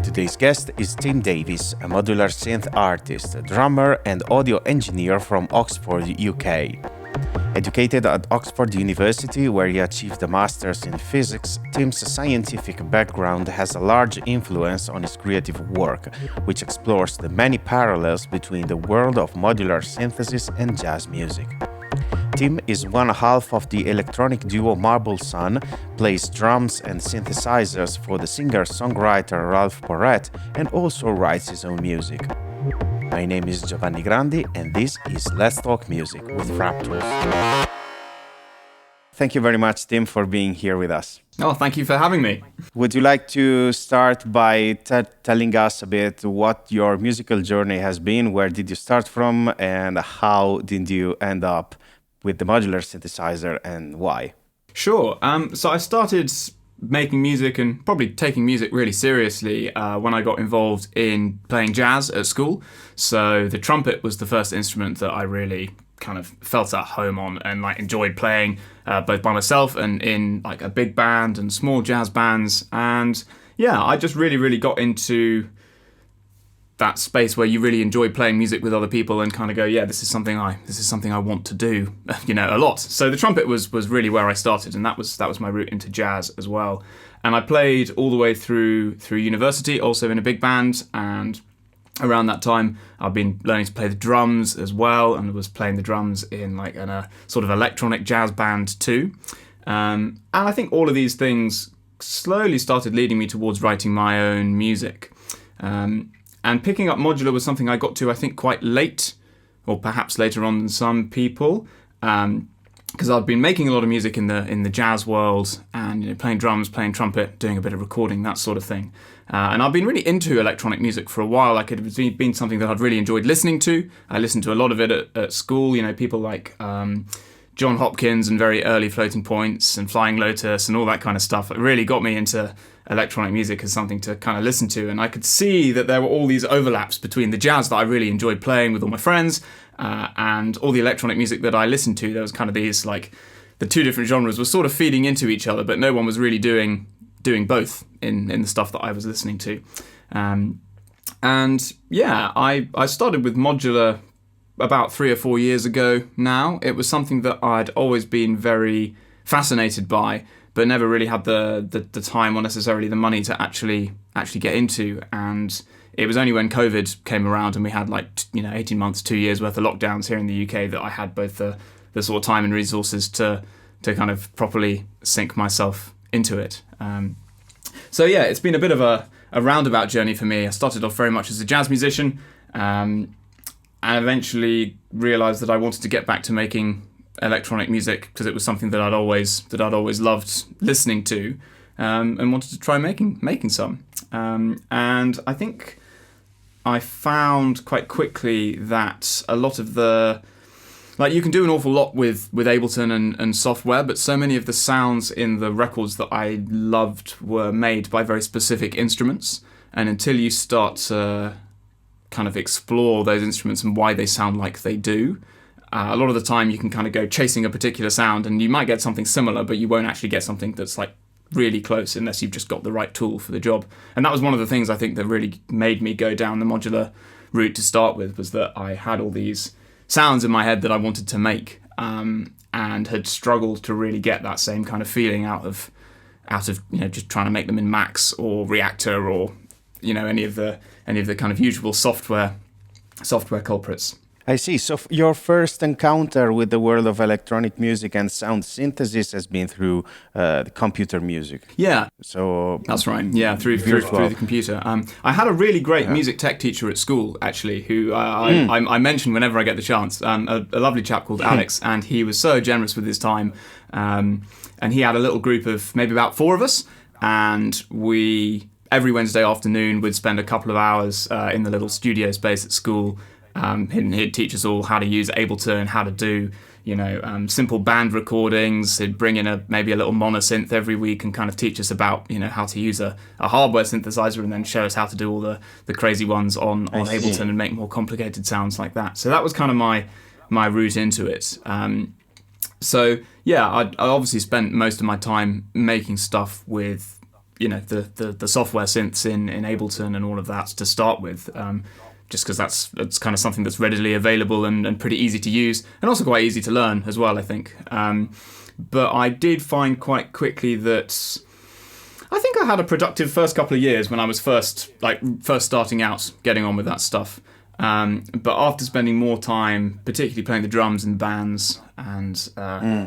Today's guest is Tim Davies, a modular synth artist, drummer and audio engineer from Oxford, UK. Educated at Oxford University, where he achieved a master's in physics, Tim's scientific background has a large influence on his creative work, which explores the many parallels between the world of modular synthesis and jazz music. Tim is one half of the electronic duo Marble Sun, plays drums and synthesizers for the singer-songwriter Ralph Porrett, and also writes his own music. My name is Giovanni Grandi, and this is Let's Talk Music with Frap Tools. Thank you very much, Tim, for being here with us. Oh, thank you for having me. Would you like to start by telling us a bit what your musical journey has been? Where did you start from, and how did you end up with the modular synthesizer, and why? Sure. So I started making music and probably taking music really seriously when I got involved in playing jazz at school. So the trumpet was the first instrument that I really kind of felt at home on and enjoyed playing both by myself and in a big band and small jazz bands. And yeah, I just really got into that space where you really enjoy playing music with other people and kind of go, yeah, this is something I want to do, a lot. So the trumpet was really where I started, and that was my route into jazz as well. And I played all the way through university, also in a big band, and around that time I've been learning to play the drums as well, and was playing the drums in a sort of electronic jazz band too. And I think all of these things slowly started leading me towards writing my own music. And picking up modular was something I got to, I think, quite late, or perhaps later on than some people, because I've been making a lot of music in the jazz world, and playing drums, playing trumpet, doing a bit of recording, that sort of thing. And I've been really into electronic music for a while. It had been something that I'd really enjoyed listening to. I listened to a lot of it at school. People like John Hopkins and very early Floating Points and Flying Lotus and all that kind of stuff. It really got me into electronic music as something to kind of listen to, and I could see that there were all these overlaps between the jazz that I really enjoyed playing with all my friends and all the electronic music that I listened to. There was kind of these the two different genres were sort of feeding into each other, but no one was really doing both in the stuff that I was listening to. And yeah, I started with modular about 3 or 4 years ago now. It was something that I'd always been very fascinated by, but never really had the time or necessarily the money to actually get into. And it was only when COVID came around and we had 18 months, 2 years worth of lockdowns here in the UK that I had both the sort of time and resources to kind of properly sink myself into it. So yeah, it's been a bit of a roundabout journey for me. I started off very much as a jazz musician, and eventually realised that I wanted to get back to making electronic music because it was something that I'd always loved listening to, and wanted to try making some. And I think I found quite quickly that a lot of the you can do an awful lot with Ableton and software, but so many of the sounds in the records that I loved were made by very specific instruments, and until you start to kind of explore those instruments and why they sound like they do, a lot of the time you can kind of go chasing a particular sound and you might get something similar, but you won't actually get something that's really close unless you've just got the right tool for the job. And that was one of the things I think that really made me go down the modular route to start with, was that I had all these sounds in my head that I wanted to make, and had struggled to really get that same kind of feeling out of just trying to make them in Max or Reactor or any of the kind of usual software culprits. I see. So your first encounter with the world of electronic music and sound synthesis has been through the computer music. Yeah. So that's right. Yeah, through the computer. I had a really great music tech teacher at school, actually, who I mention whenever I get the chance. A lovely chap called Alex, and he was so generous with his time. And he had a little group of maybe about 4 of us, and we every Wednesday afternoon would spend a couple of hours in the little studio space at school. He'd teach us all how to use Ableton, how to do, simple band recordings. He'd bring in maybe a little monosynth every week and kind of teach us about, how to use a hardware synthesizer, and then show us how to do all the crazy ones on Ableton and make more complicated sounds like that. So that was kind of my route into it. So yeah, I obviously spent most of my time making stuff with the software synths in Ableton and all of that to start with. Just because that's kind of something that's readily available and pretty easy to use, and also quite easy to learn as well, I think. But I did find quite quickly that I think I had a productive first couple of years when I was first starting out, getting on with that stuff. But after spending more time, particularly playing the drums in bands and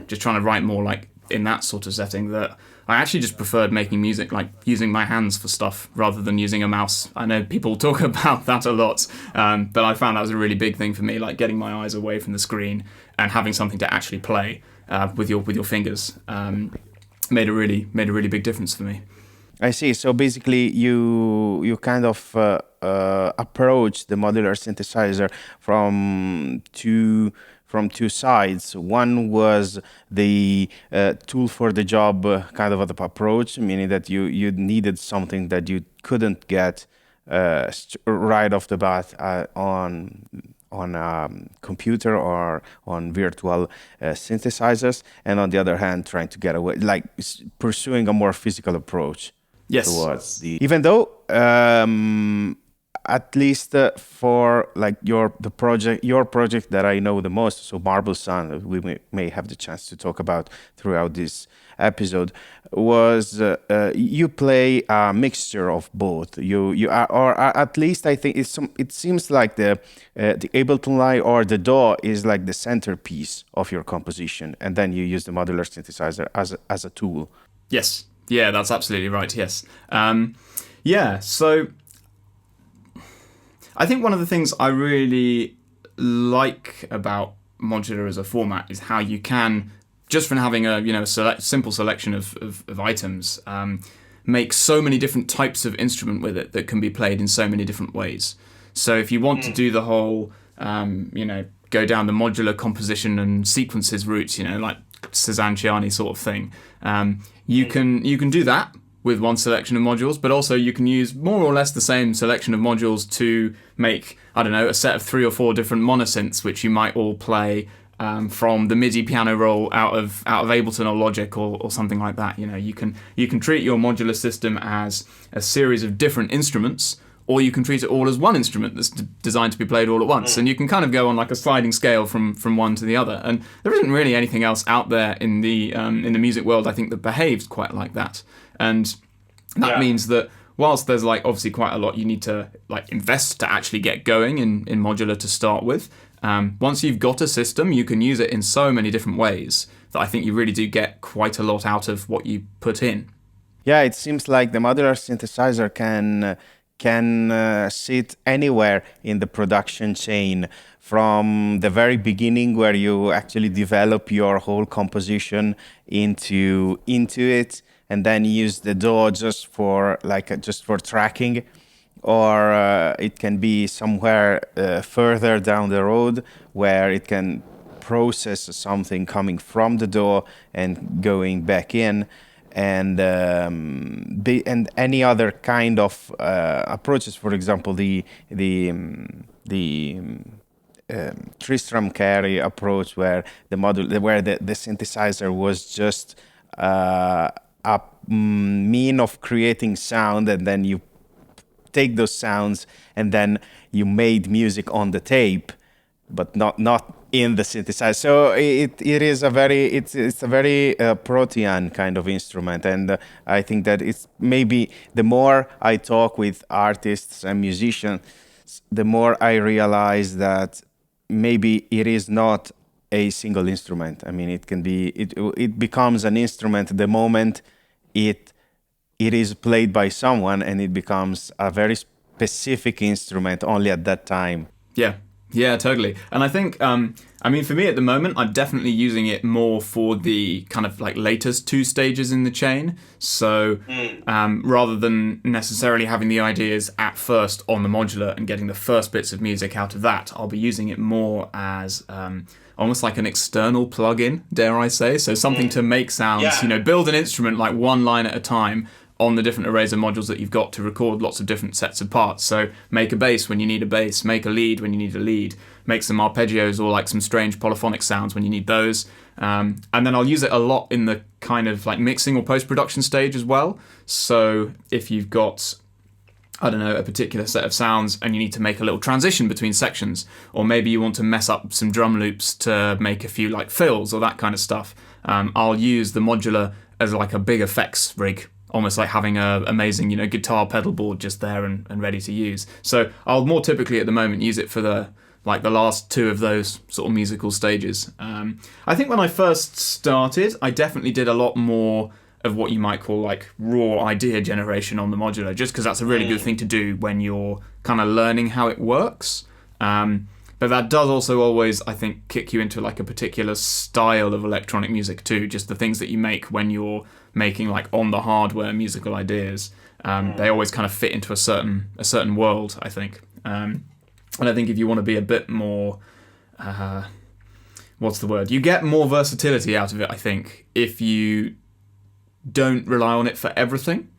just trying to write more like in that sort of setting, that I actually just preferred making music like using my hands for stuff rather than using a mouse. I know people talk about that a lot, but I found that was a really big thing for me, like getting my eyes away from the screen and having something to actually play with your fingers made a really big difference for me. I see. So basically, you kind of approach the modular synthesizer from two sides. One was the tool for the job kind of approach, meaning that you needed something that you couldn't get right off the bat on computer or on virtual synthesizers, and on the other hand, trying to get away, like pursuing a more physical approach. Yes. Towards the, even though at least for like your project that I know the most, so Marble Sun, we may have the chance to talk about throughout this episode, was you play a mixture of both. You are, or at least I think it seems like the Ableton Live or the DAW is like the centerpiece of your composition, and then you use the modular synthesizer as a tool. Yes. Yeah, that's absolutely right. Yes. So I think one of the things I really like about modular as a format is how you can, just from having a simple selection of items, make so many different types of instrument with it that can be played in so many different ways. So if you want to do the whole, go down the modular composition and sequences route, like Cezanne Ciani sort of thing, you can do that with one selection of modules, but also you can use more or less the same selection of modules to make, I don't know, a set of 3 or 4 different monosynths, which you might all play from the MIDI piano roll out of Ableton or Logic or something like that. You can treat your modular system as a series of different instruments, or you can treat it all as one instrument that's designed to be played all at once. And you can kind of go on like a sliding scale from one to the other. And there isn't really anything else out there in the music world, I think, that behaves quite like that. And that means that whilst there's like obviously quite a lot you need to like invest to actually get going in modular to start with, once you've got a system, you can use it in so many different ways that I think you really do get quite a lot out of what you put in. Yeah, it seems like the modular synthesizer can sit anywhere in the production chain, from the very beginning where you actually develop your whole composition into it, and then use the DAW just for tracking, or it can be somewhere further down the road where it can process something coming from the DAW and going back in. And any other kind of approaches, for example, the Tristram Carey approach, where the synthesizer was just a mean of creating sound, and then you take those sounds and then you made music on the tape, but not in the synthesizer. So it's a very protean kind of instrument, and I think that it's maybe the more I talk with artists and musicians, the more I realize that maybe it is not a single instrument. I mean, it becomes an instrument the moment it is played by someone, and it becomes a very specific instrument only at that time. Yeah, totally. And I think, for me at the moment, I'm definitely using it more for the kind of like latest 2 stages in the chain. So rather than necessarily having the ideas at first on the modular and getting the first bits of music out of that, I'll be using it more as almost like an external plug-in, dare I say. So something to make sounds, build an instrument like one line at a time on the different arrays of modules that you've got to record lots of different sets of parts. So make a bass when you need a bass, make a lead when you need a lead, make some arpeggios or like some strange polyphonic sounds when you need those. And then I'll use it a lot in the kind of like mixing or post-production stage as well. So if you've got, I don't know, a particular set of sounds and you need to make a little transition between sections, or maybe you want to mess up some drum loops to make a few like fills or that kind of stuff, I'll use the modular as like a big effects rig, almost like having a amazing, guitar pedal board just there and ready to use. So I'll more typically at the moment use it for the last two of those sort of musical stages. I think when I first started, I definitely did a lot more of what you might call like raw idea generation on the modular, just because that's a really good thing to do when you're kind of learning how it works. But that does also always, I think, kick you into like a particular style of electronic music too, just the things that you make when you're making like on the hardware musical ideas. They always kind of fit into a certain world, I think. And I think if you want to be a bit more, what's the word? You get more versatility out of it, I think, if you don't rely on it for everything.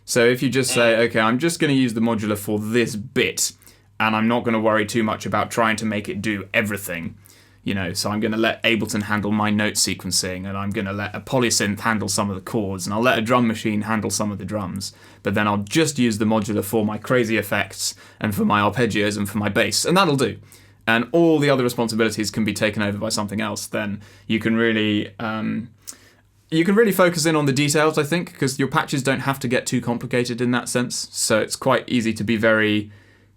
So if you just say, okay, I'm just going to use the modular for this bit, and I'm not going to worry too much about trying to make it do everything, so I'm going to let Ableton handle my note sequencing, and I'm going to let a polysynth handle some of the chords, and I'll let a drum machine handle some of the drums, but then I'll just use the modular for my crazy effects and for my arpeggios and for my bass, and that'll do. And all the other responsibilities can be taken over by something else. Then you can really focus in on the details, I think, because your patches don't have to get too complicated in that sense. So it's quite easy to be very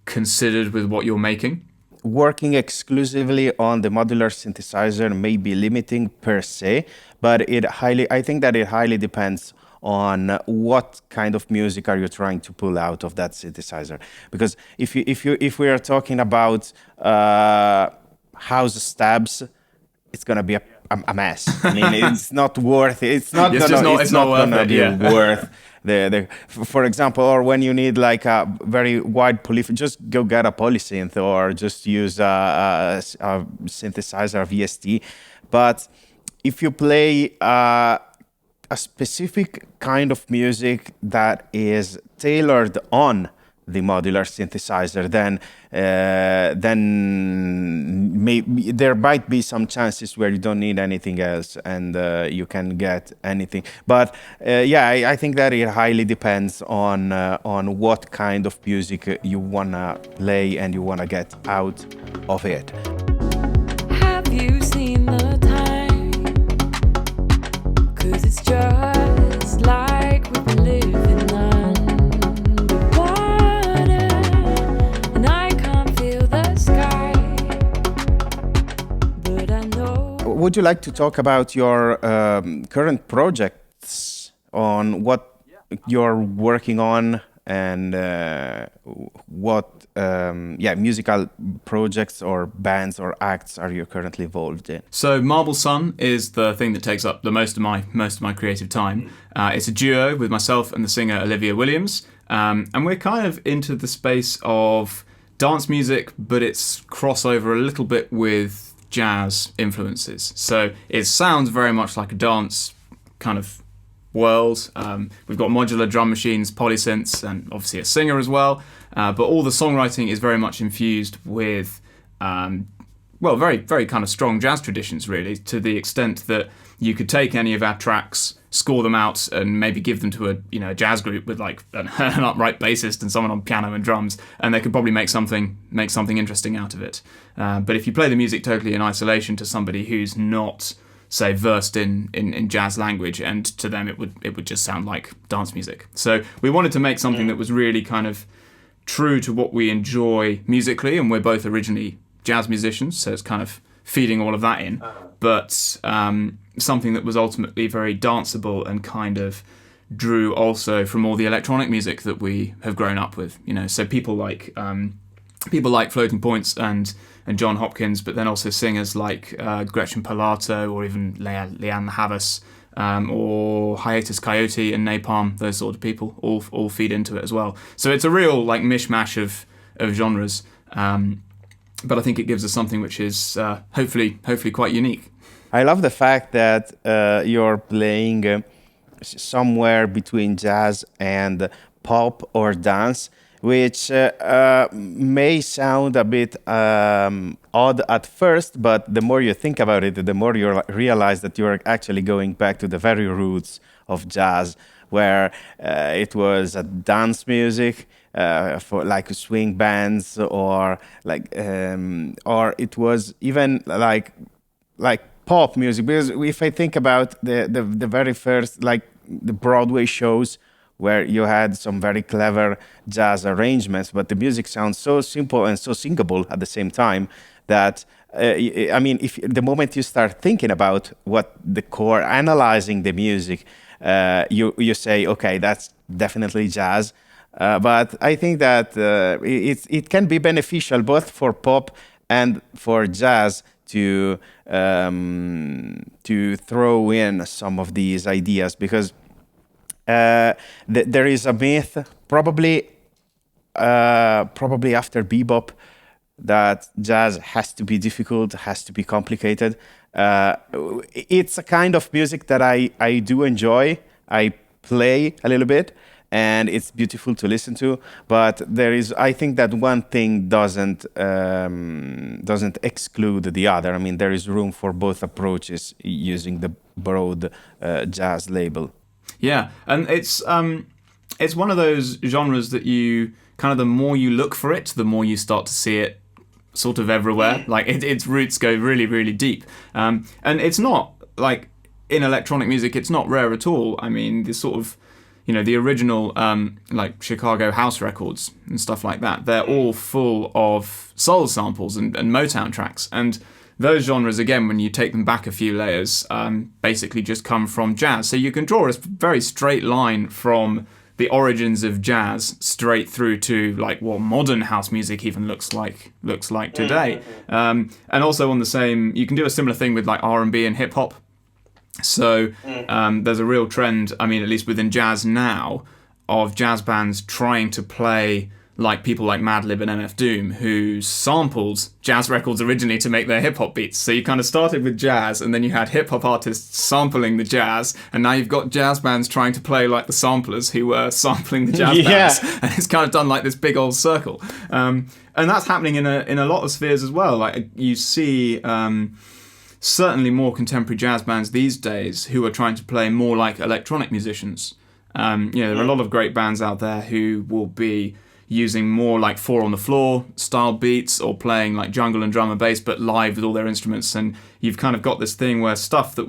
considered with what you're making. Working exclusively on the modular synthesizer may be limiting per se, but I think that it highly depends on what kind of music are you trying to pull out of that synthesizer. Because if we are talking about house stabs, it's gonna be a mess. I mean, it's not worth it. It's not gonna be worth for example, or when you need like a very wide polyphony, just go get a polysynth or just use a synthesizer, VST. But if you play a specific kind of music that is tailored on the modular synthesizer, then there might be some chances where you don't need anything else and you can get anything. But I think that it highly depends on what kind of music you wanna play and you wanna get out of it. Have you seen the time? 'Cause it's just like we've been living Would you like to talk about your current projects, on what you're working on, and what musical projects or bands or acts are you currently involved in? So Marble Sun is the thing that takes up the most of my creative time. It's a duo with myself and the singer Olivia Williams, and we're kind of into the space of dance music, but it's crossover a little bit with jazz influences. So it sounds very much like a dance kind of world. We've got modular drum machines, polysynths, and obviously a singer as well. But all the songwriting is very much infused with, very, very kind of strong jazz traditions, really, to the extent that you could take any of our tracks, score them out, and maybe give them to a jazz group with like an upright bassist and someone on piano and drums, and they could probably make something interesting out of it. But if you play the music totally in isolation to somebody who's not, say, versed in jazz language, and to them it would just sound like dance music. So we wanted to make something that was really kind of true to what we enjoy musically, and we're both originally jazz musicians, so it's kind of feeding all of that in, but something that was ultimately very danceable and kind of drew also from all the electronic music that we have grown up with. So people like Floating Points and John Hopkins, but then also singers like Gretchen Pilato or even Leanne Havas, or Hiatus Coyote and Napalm. Those sort of people all feed into it as well. So it's a real like mishmash of genres. But I think it gives us something which is hopefully quite unique. I love the fact that you're playing somewhere between jazz and pop or dance, which may sound a bit odd at first, but the more you think about it, the more you realize that you're actually going back to the very roots of jazz, where it was a dance music for like swing bands, or or it was even like pop music. Because if I think about the very first, like the Broadway shows, where you had some very clever jazz arrangements, but the music sounds so simple and so singable at the same time that I mean, if the moment you start thinking about what the core, analyzing the music, you say, okay, that's definitely jazz. But I think that it can be beneficial both for pop and for jazz to throw in some of these ideas, because there is a myth, probably after bebop, that jazz has to be difficult, has to be complicated. It's a kind of music that I do enjoy. I play a little bit, and it's beautiful to listen to. But I think that one thing doesn't exclude the other. I mean, there is room for both approaches using the broad jazz label. Yeah, and it's one of those genres that you kind of, the more you look for it, the more you start to see it sort of everywhere. Like its roots go really, really deep. And it's not like in electronic music, it's not rare at all. I mean, the sort of, the original like Chicago house records and stuff like that, they're all full of soul samples and Motown tracks. And those genres, again, when you take them back a few layers, basically just come from jazz. So you can draw a very straight line from the origins of jazz straight through to like what modern house music even looks like today. And also on the same, you can do a similar thing with like R&B and hip hop. So there's a real trend, I mean, at least within jazz now, of jazz bands trying to play like people like Madlib and MF Doom, who sampled jazz records originally to make their hip-hop beats. So you kind of started with jazz, and then you had hip-hop artists sampling the jazz, and now you've got jazz bands trying to play like the samplers who were sampling the jazz bands. And it's kind of done like this big old circle. And that's happening in a lot of spheres as well. Like you see certainly more contemporary jazz bands these days who are trying to play more like electronic musicians. There are a lot of great bands out there who will be using more like four on the floor style beats, or playing like jungle and drum and bass but live with all their instruments. And you've kind of got this thing where music that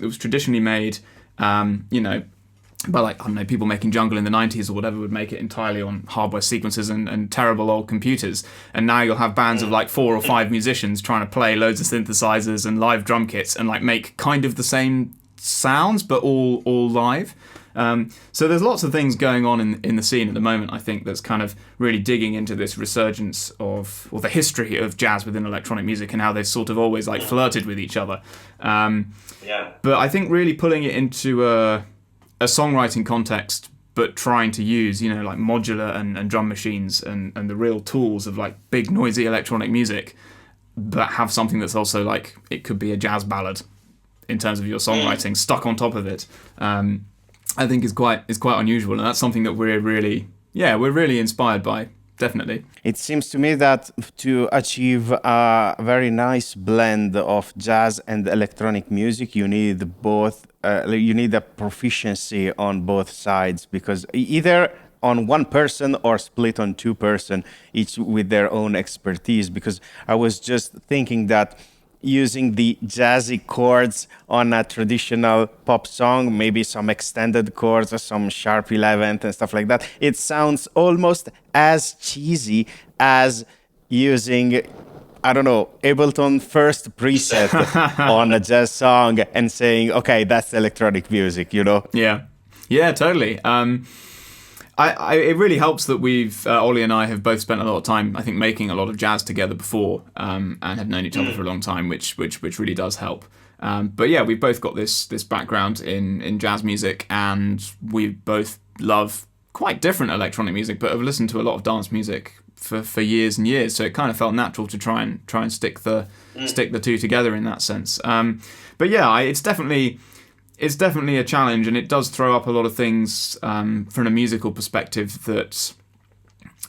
was traditionally made by like, I don't know, people making jungle in the 90s or whatever would make it entirely on hardware sequencers and terrible old computers. And now you'll have bands of like 4 or 5 musicians trying to play loads of synthesizers and live drum kits and like make kind of the same sounds but all live. So there's lots of things going on in the scene at the moment, I think, that's kind of really digging into this resurgence of, or the history of jazz within electronic music and how they've sort of always like flirted with each other. But I think really pulling it into a songwriting context, but trying to use, like modular and drum machines and the real tools of like big noisy electronic music, but have something that's also like, it could be a jazz ballad in terms of your songwriting stuck on top of it. I think is quite unusual, and that's something that we're really inspired by, definitely. It seems to me that to achieve a very nice blend of jazz and electronic music, you need both. You need a proficiency on both sides, because either on one person or split on 2 person, each with their own expertise. Because I was just thinking that using the jazzy chords on a traditional pop song, maybe some extended chords or some sharp 11th and stuff like that, it sounds almost as cheesy as using, I don't know, Ableton first preset on a jazz song and saying, okay, that's electronic music, Yeah, totally. It really helps that Ollie and I have both spent a lot of time, I think, making a lot of jazz together before, and have known each other for a long time, which really does help. But yeah, we've both got this background in jazz music, and we both love quite different electronic music, but have listened to a lot of dance music for years and years. So it kind of felt natural to try and stick the two together in that sense. But yeah, it's definitely a challenge, and it does throw up a lot of things from a musical perspective that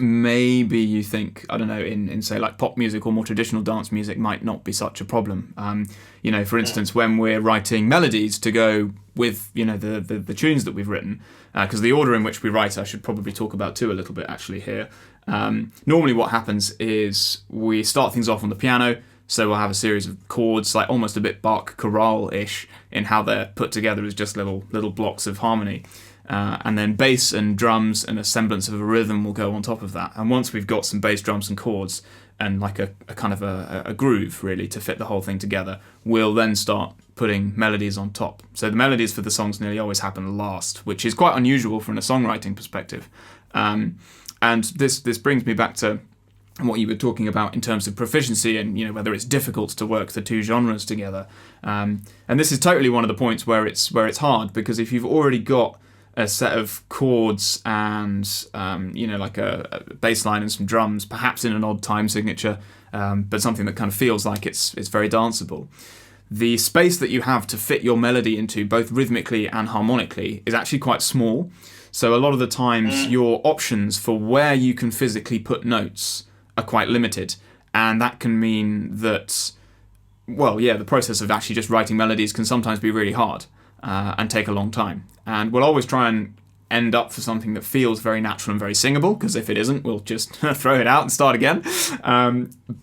maybe you think, I don't know, in say like pop music or more traditional dance music might not be such a problem. For instance, when we're writing melodies to go with, the tunes that we've written, because the order in which we write, I should probably talk about too a little bit actually here. Normally what happens is we start things off on the piano, so we'll have a series of chords, like almost a bit Bach chorale-ish in how they're put together as just little blocks of harmony. And then bass and drums and a semblance of a rhythm will go on top of that. And once we've got some bass, drums and chords and like a kind of a groove really to fit the whole thing together, we'll then start putting melodies on top. So the melodies for the songs nearly always happen last, which is quite unusual from a songwriting perspective. And this brings me back to what you were talking about in terms of proficiency and whether it's difficult to work the two genres together. And this is totally one of the points where it's hard, because if you've already got a set of chords and like a bass line and some drums, perhaps in an odd time signature, but something that kind of feels like it's very danceable, the space that you have to fit your melody into both rhythmically and harmonically is actually quite small. So a lot of the times your options for where you can physically put notes are quite limited, and that can mean that, the process of actually just writing melodies can sometimes be really hard and take a long time. And we'll always try and end up for something that feels very natural and very singable, because if it isn't, we'll just throw it out and start again.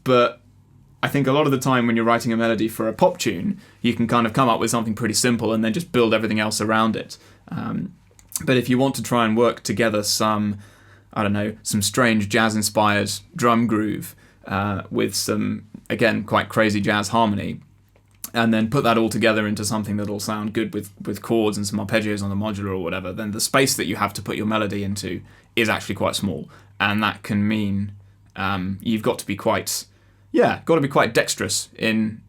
But I think a lot of the time when you're writing a melody for a pop tune, you can kind of come up with something pretty simple and then just build everything else around it. But if you want to try and work together some strange jazz-inspired drum groove with some, again, quite crazy jazz harmony, and then put that all together into something that'll sound good with chords and some arpeggios on the modular or whatever, then the space that you have to put your melody into is actually quite small. And that can mean you've got to be quite dexterous in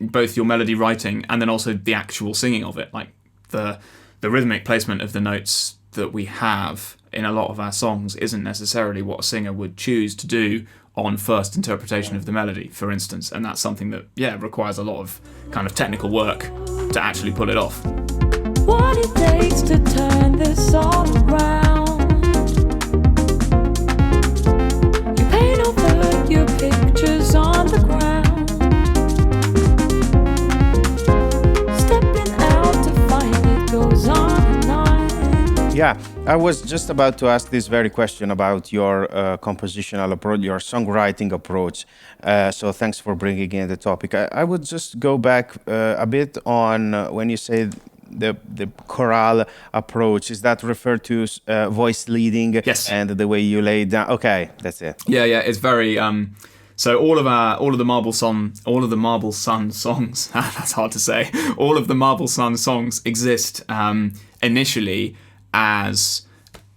both your melody writing and then also the actual singing of it. Like the rhythmic placement of the notes that we have in a lot of our songs isn't necessarily what a singer would choose to do on first interpretation of the melody, for instance, and that's something that requires a lot of kind of technical work to actually pull it off. What it takes to turn this all around. You paint over your pictures on the ground, stepping out to find it goes on and on. Yeah, I was just about to ask this very question about your compositional approach, your songwriting approach. So thanks for bringing in the topic. I would just go back a bit on when you say the chorale approach. Is that referred to voice leading? Yes. And the way you lay down? Okay, that's it. Yeah, it's very. So all of the Marble Sun songs. That's hard to say. All of the Marble Sun songs exist initially as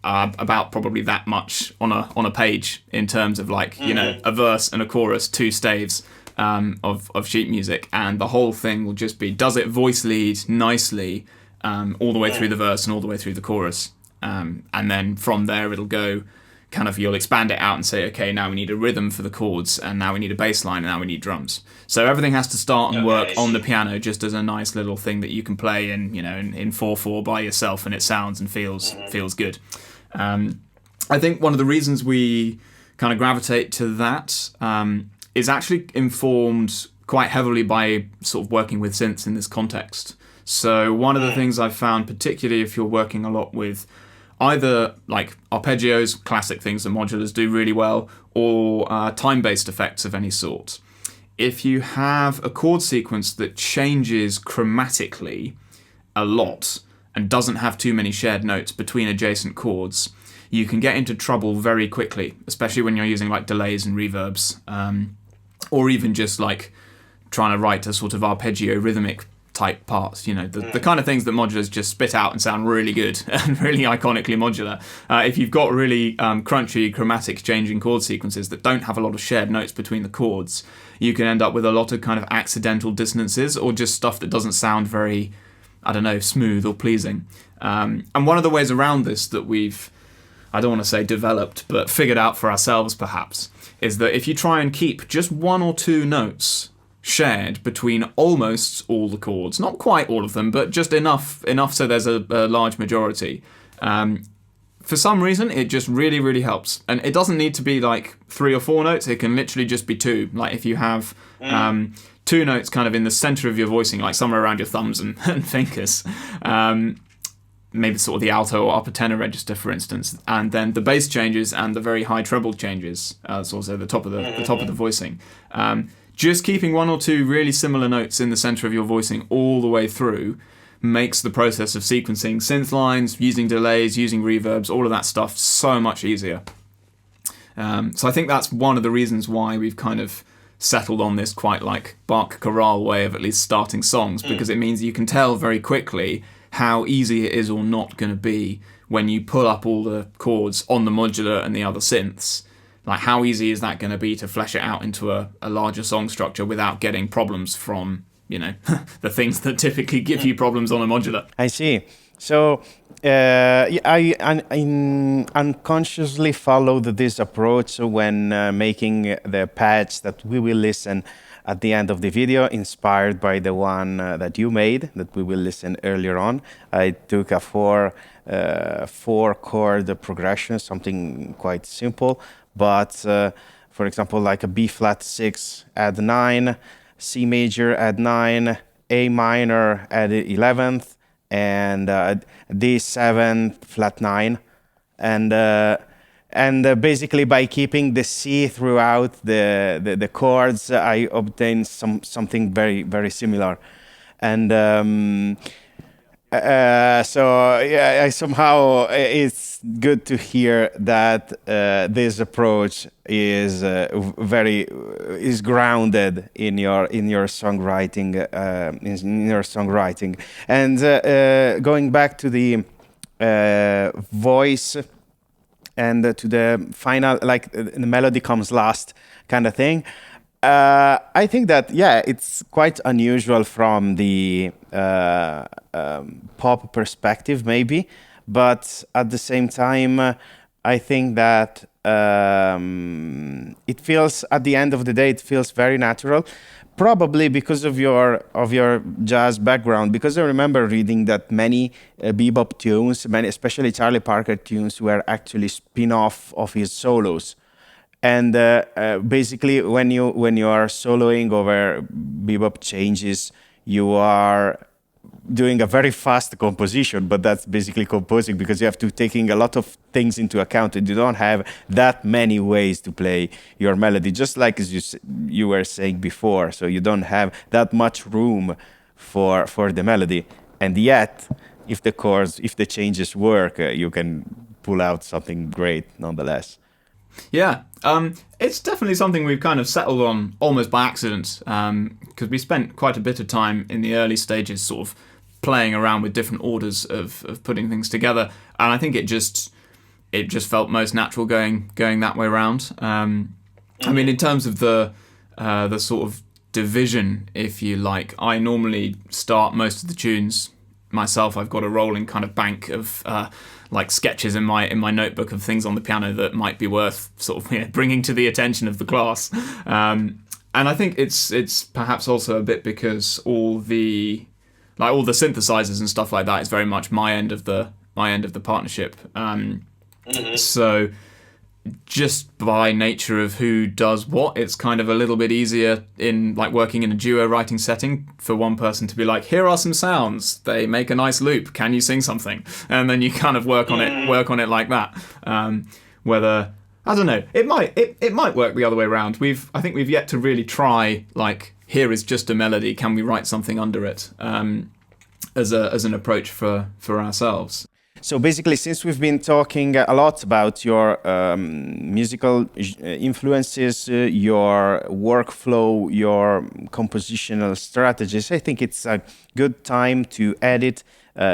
about probably that much on a page in terms of like a verse and a chorus, two staves of sheet music, and the whole thing will just be, does it voice lead nicely all the way through the verse and all the way through the chorus, and then from there it'll go kind of, you'll expand it out and say, okay, now we need a rhythm for the chords, and now we need a bass line, and now we need drums. So everything has to start and work on the piano just as a nice little thing that you can play in 4/4 by yourself, and it sounds and feels good. I think one of the reasons we kind of gravitate to that is actually informed quite heavily by sort of working with synths in this context. So one of the things I've found, particularly if you're working a lot with either like arpeggios, classic things that modulars do really well, or time-based effects of any sort. If you have a chord sequence that changes chromatically a lot and doesn't have too many shared notes between adjacent chords, you can get into trouble very quickly, especially when you're using like delays and reverbs, or even just like trying to write a sort of arpeggio rhythmic type parts, the kind of things that modulars just spit out and sound really good and really iconically modular. If you've got really crunchy chromatic changing chord sequences that don't have a lot of shared notes between the chords, you can end up with a lot of kind of accidental dissonances or just stuff that doesn't sound very, smooth or pleasing. And one of the ways around this that we've, I don't want to say developed, but figured out for ourselves perhaps, is that if you try and keep just one or two notes shared between almost all the chords, not quite all of them, but just enough so there's a large majority. for some reason, it just really, really helps. And it doesn't need to be like 3 or 4 notes. It can literally just be 2. Like if you have 2 notes kind of in the center of your voicing, like somewhere around your thumbs and fingers, maybe sort of the alto or upper tenor register, for instance, and then the bass changes and the very high treble changes. It's also the top of the voicing. Just keeping 1 or 2 really similar notes in the center of your voicing all the way through makes the process of sequencing synth lines, using delays, using reverbs, all of that stuff so much easier. So I think that's one of the reasons why we've kind of settled on this quite like Bach chorale way of at least starting songs, because it means you can tell very quickly how easy it is or not going to be when you pull up all the chords on the modular and the other synths. Like, how easy is that going to be to flesh it out into a larger song structure without getting problems from, you know, the things that typically give you problems on a modular. I see. So I unconsciously followed this approach when making the patch that we will listen at the end of the video, inspired by the one that you made, that we will listen earlier on. I took a 4 chord progression, something quite simple, but for example, like a B flat 6 add 9, C major add 9, A minor add 11th, and D7 flat 9, and basically by keeping the C throughout the chords, I obtained something very, very similar. And so yeah, I somehow it's good to hear that this approach is grounded in your songwriting, And going back to the voice and to the final, like the melody comes last kind of thing. I think that, it's quite unusual from the pop perspective, maybe, but at the same time, I think that it feels, at the end of the day, it feels very natural. Probably because of your jazz background, because I remember reading that many bebop tunes, especially Charlie Parker tunes, were actually spin-off of his solos. And basically, when you are soloing over bebop changes, you are doing a very fast composition, but that's basically composing because you have to taking a lot of things into account, and you don't have that many ways to play your melody, just like as you were saying before. So you don't have that much room for the melody, and yet, if the changes work, you can pull out something great nonetheless. Yeah, it's definitely something we've kind of settled on almost by accident, because we spent quite a bit of time in the early stages sort of playing around with different orders of putting things together, and I think it just felt most natural going that way around. I mean, in terms of the sort of division, if you like, I normally start most of the tunes myself. I've got a rolling kind of bank of like sketches in my notebook of things on the piano that might be worth sort of bringing to the attention of the class. And I think it's perhaps also a bit because all the synthesizers and stuff like that is very much my end of the partnership. So just by nature of who does what, it's kind of a little bit easier in like working in a duo writing setting for one person to be like, here are some sounds, they make a nice loop, can you sing something? And then you kind of work on it like that. Whether, I don't know, it might work the other way around. I think we've yet to really try, like, here is just a melody, can we write something under it, as an approach for ourselves. So basically, since we've been talking a lot about your musical influences, your workflow, your compositional strategies, I think it's a good time to edit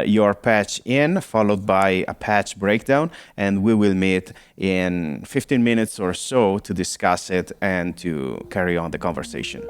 your patch in, followed by a patch breakdown, and we will meet in 15 minutes or so to discuss it and to carry on the conversation.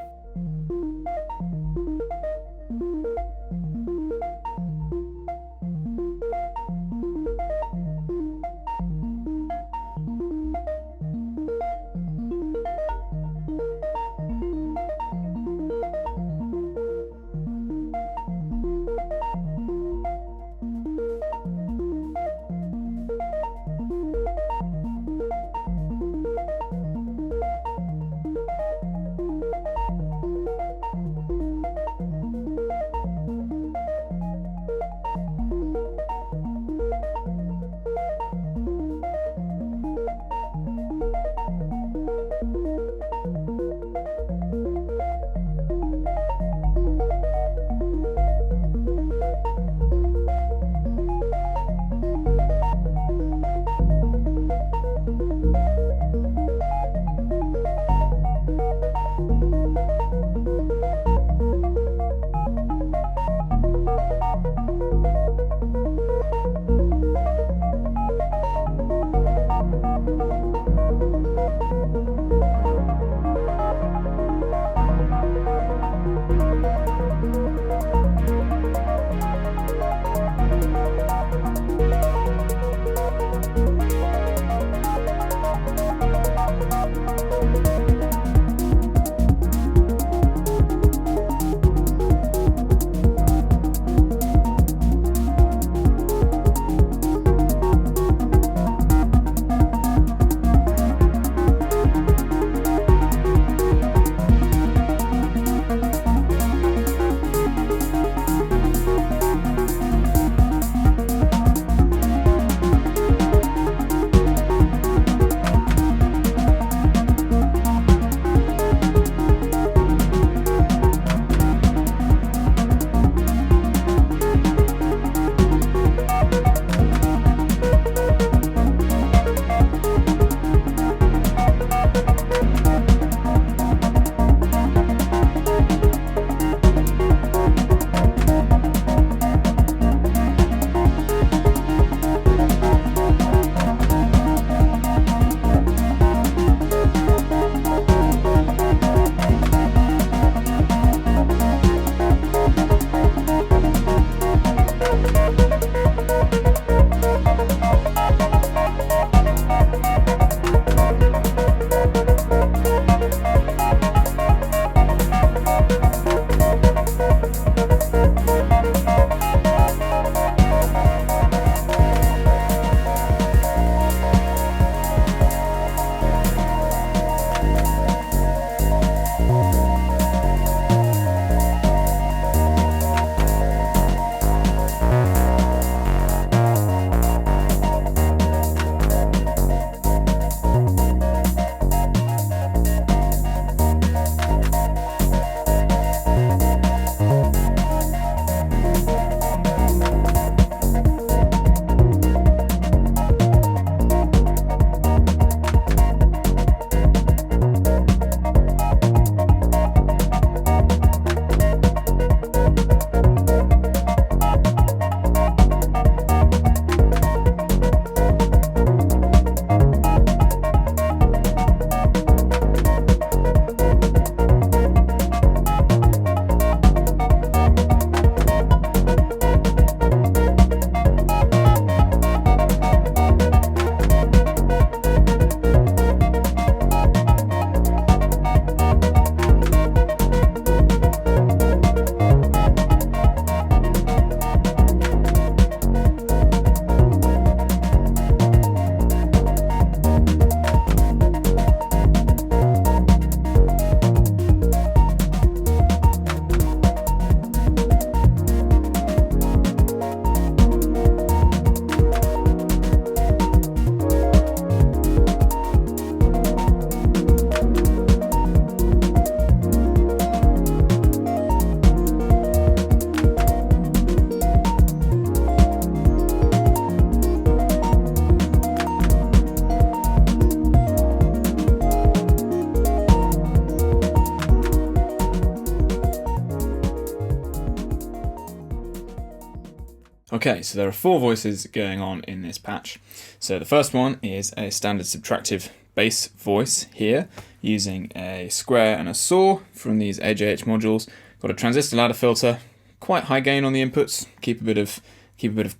Okay, so there are 4 voices going on in this patch. So the first one is a standard subtractive bass voice here, using a square and a saw from these AJH modules. Got a transistor ladder filter, quite high gain on the inputs, keep a bit of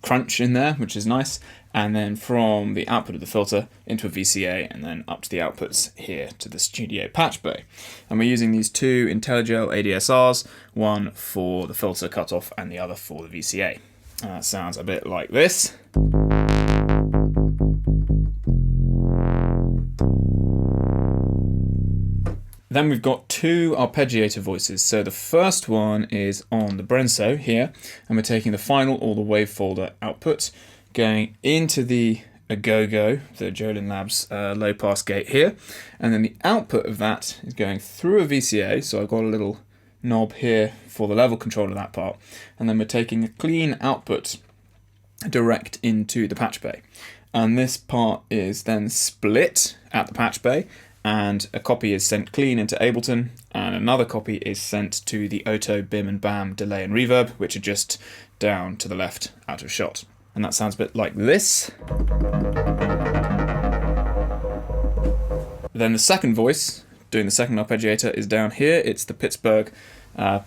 crunch in there, which is nice. And then from the output of the filter into a VCA, and then up to the outputs here to the studio patch bay. And we're using these 2 IntelliGel ADSRs, one for the filter cutoff and the other for the VCA. Sounds a bit like this. Then we've got 2 arpeggiator voices. So the first one is on the Brenso here, and we're taking the final or the wave folder output, going into the Agogo, the Jolin Labs low pass gate here, and then the output of that is going through a VCA. So I've got a little knob here for the level control of that part, and then we're taking a clean output direct into the patch bay, and this part is then split at the patch bay, and a copy is sent clean into Ableton, and another copy is sent to the Auto, BIM and BAM delay and reverb, which are just down to the left out of shot. And that sounds a bit like this. Then the second voice, doing the second arpeggiator, is down here. It's the Pittsburgh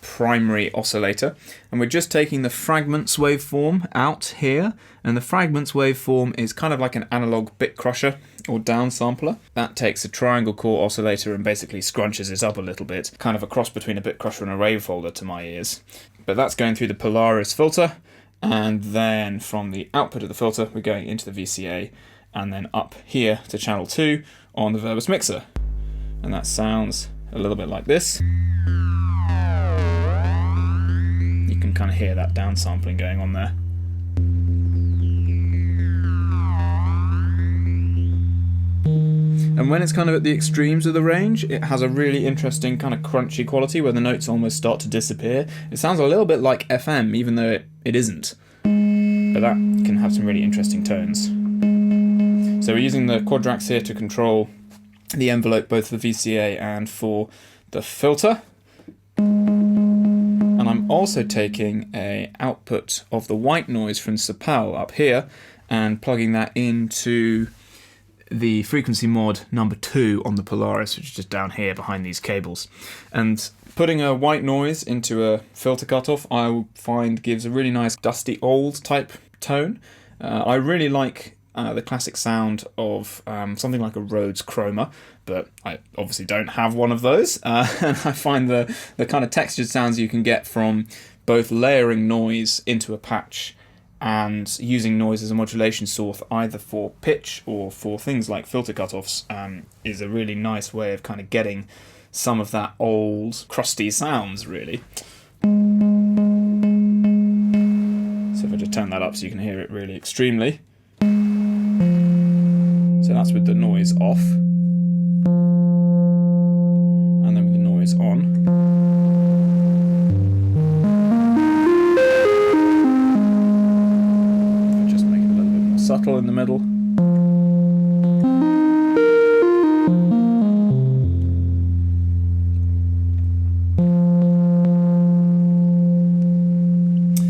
primary oscillator, and we're just taking the fragments waveform out here, and the fragments waveform is kind of like an analog bit crusher or downsampler. That takes a triangle core oscillator and basically scrunches it up a little bit, kind of a cross between a bit crusher and a wave folder to my ears. But that's going through the Polaris filter, and then from the output of the filter we're going into the VCA, and then up here to channel 2 on the Verbus mixer, and that sounds a little bit like this. You can kind of hear that downsampling going on there. And when it's kind of at the extremes of the range, it has a really interesting kind of crunchy quality where the notes almost start to disappear. It sounds a little bit like FM, even though it isn't. But that can have some really interesting tones. So we're using the Quadrax here to control the envelope, both for the VCA and for the filter. And I'm also taking an output of the white noise from Sapel up here and plugging that into the frequency mod number 2 on the Polaris, which is just down here behind these cables. And putting a white noise into a filter cutoff, I find gives a really nice dusty old type tone. I really like the classic sound of something like a Rhodes Chroma, but I obviously don't have one of those. And I find the kind of textured sounds you can get from both layering noise into a patch and using noise as a modulation source, either for pitch or for things like filter cutoffs, is a really nice way of kind of getting some of that old, crusty sounds, really. So if I just turn that up so you can hear it really extremely. So that's with the noise off. And then with the noise on. Subtle in the middle.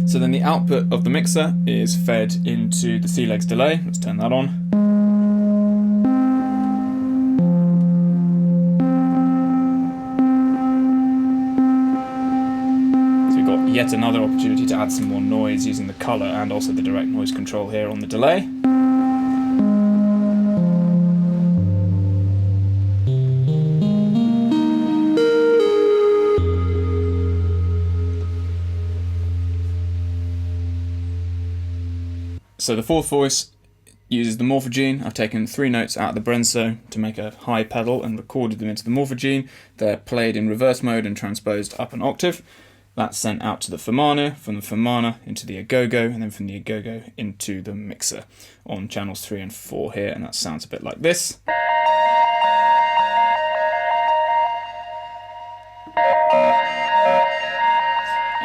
So then the output of the mixer is fed into the C-Legs delay. Let's turn that on. So we've got yet another opportunity to add some more noise using the colour and also the direct noise control here on the delay. So the fourth voice uses the Morphogene. I've taken 3 notes out of the Brenso to make a high pedal and recorded them into the Morphogene. They're played in reverse mode and transposed up an octave. That's sent out to the Fumana, from the Fumana into the Agogo, and then from the Agogo into the mixer on channels 3 and 4 here, and that sounds a bit like this.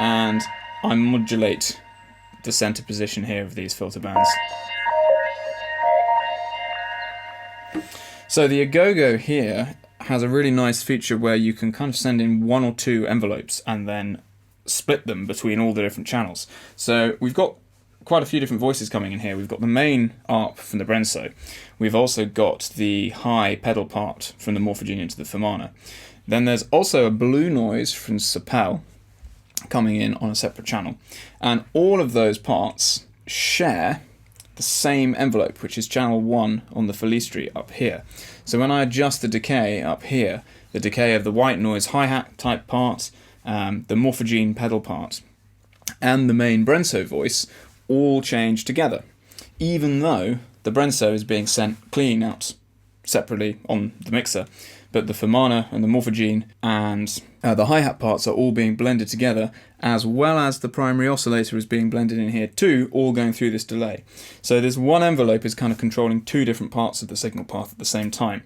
And I modulate the center position here of these filter bands. So the Agogo here has a really nice feature where you can kind of send in 1 or 2 envelopes and then split them between all the different channels. So we've got quite a few different voices coming in here. We've got the main arp from the Brenso. We've also got the high pedal part from the Morphogene into the Fumana. Then there's also a blue noise from Sapel coming in on a separate channel. And all of those parts share the same envelope, which is channel 1 on the Falistri up here. So when I adjust the decay up here, the decay of the white noise hi-hat type part, the Morphogene pedal part, and the main Brenso voice all change together, even though the Brenso is being sent clean out separately on the mixer, but the Fumana and the Morphogene and the hi-hat parts are all being blended together, as well as the primary oscillator is being blended in here too, all going through this delay. So this one envelope is kind of controlling two different parts of the signal path at the same time.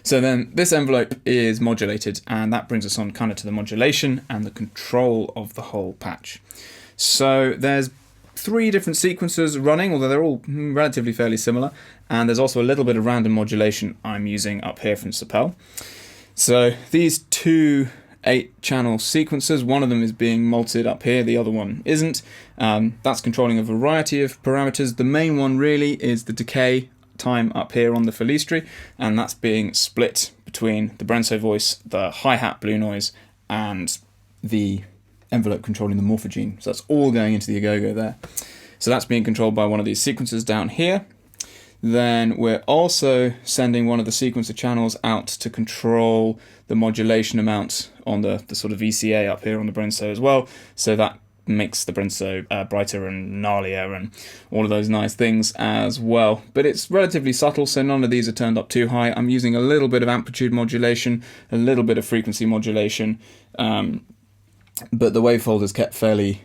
So then this envelope is modulated, and that brings us on kind of to the modulation and the control of the whole patch. So there's 3 different sequences running, although they're all relatively fairly similar, and there's also a little bit of random modulation I'm using up here from Sapel. So these 2 8-channel sequences, one of them is being malted up here, the other one isn't. That's controlling a variety of parameters. The main one really is the decay time up here on the Falistri, and that's being split between the Brenso voice, the hi-hat blue noise, and the envelope controlling the Morphogene. So that's all going into the agogo there. So that's being controlled by one of these sequencers down here. Then we're also sending one of the sequencer channels out to control the modulation amount on the sort of VCA up here on the Brenso as well. So that makes the Brenso brighter and gnarlier and all of those nice things as well. But it's relatively subtle, so none of these are turned up too high. I'm using a little bit of amplitude modulation, a little bit of frequency modulation, but the wavefolder is kept fairly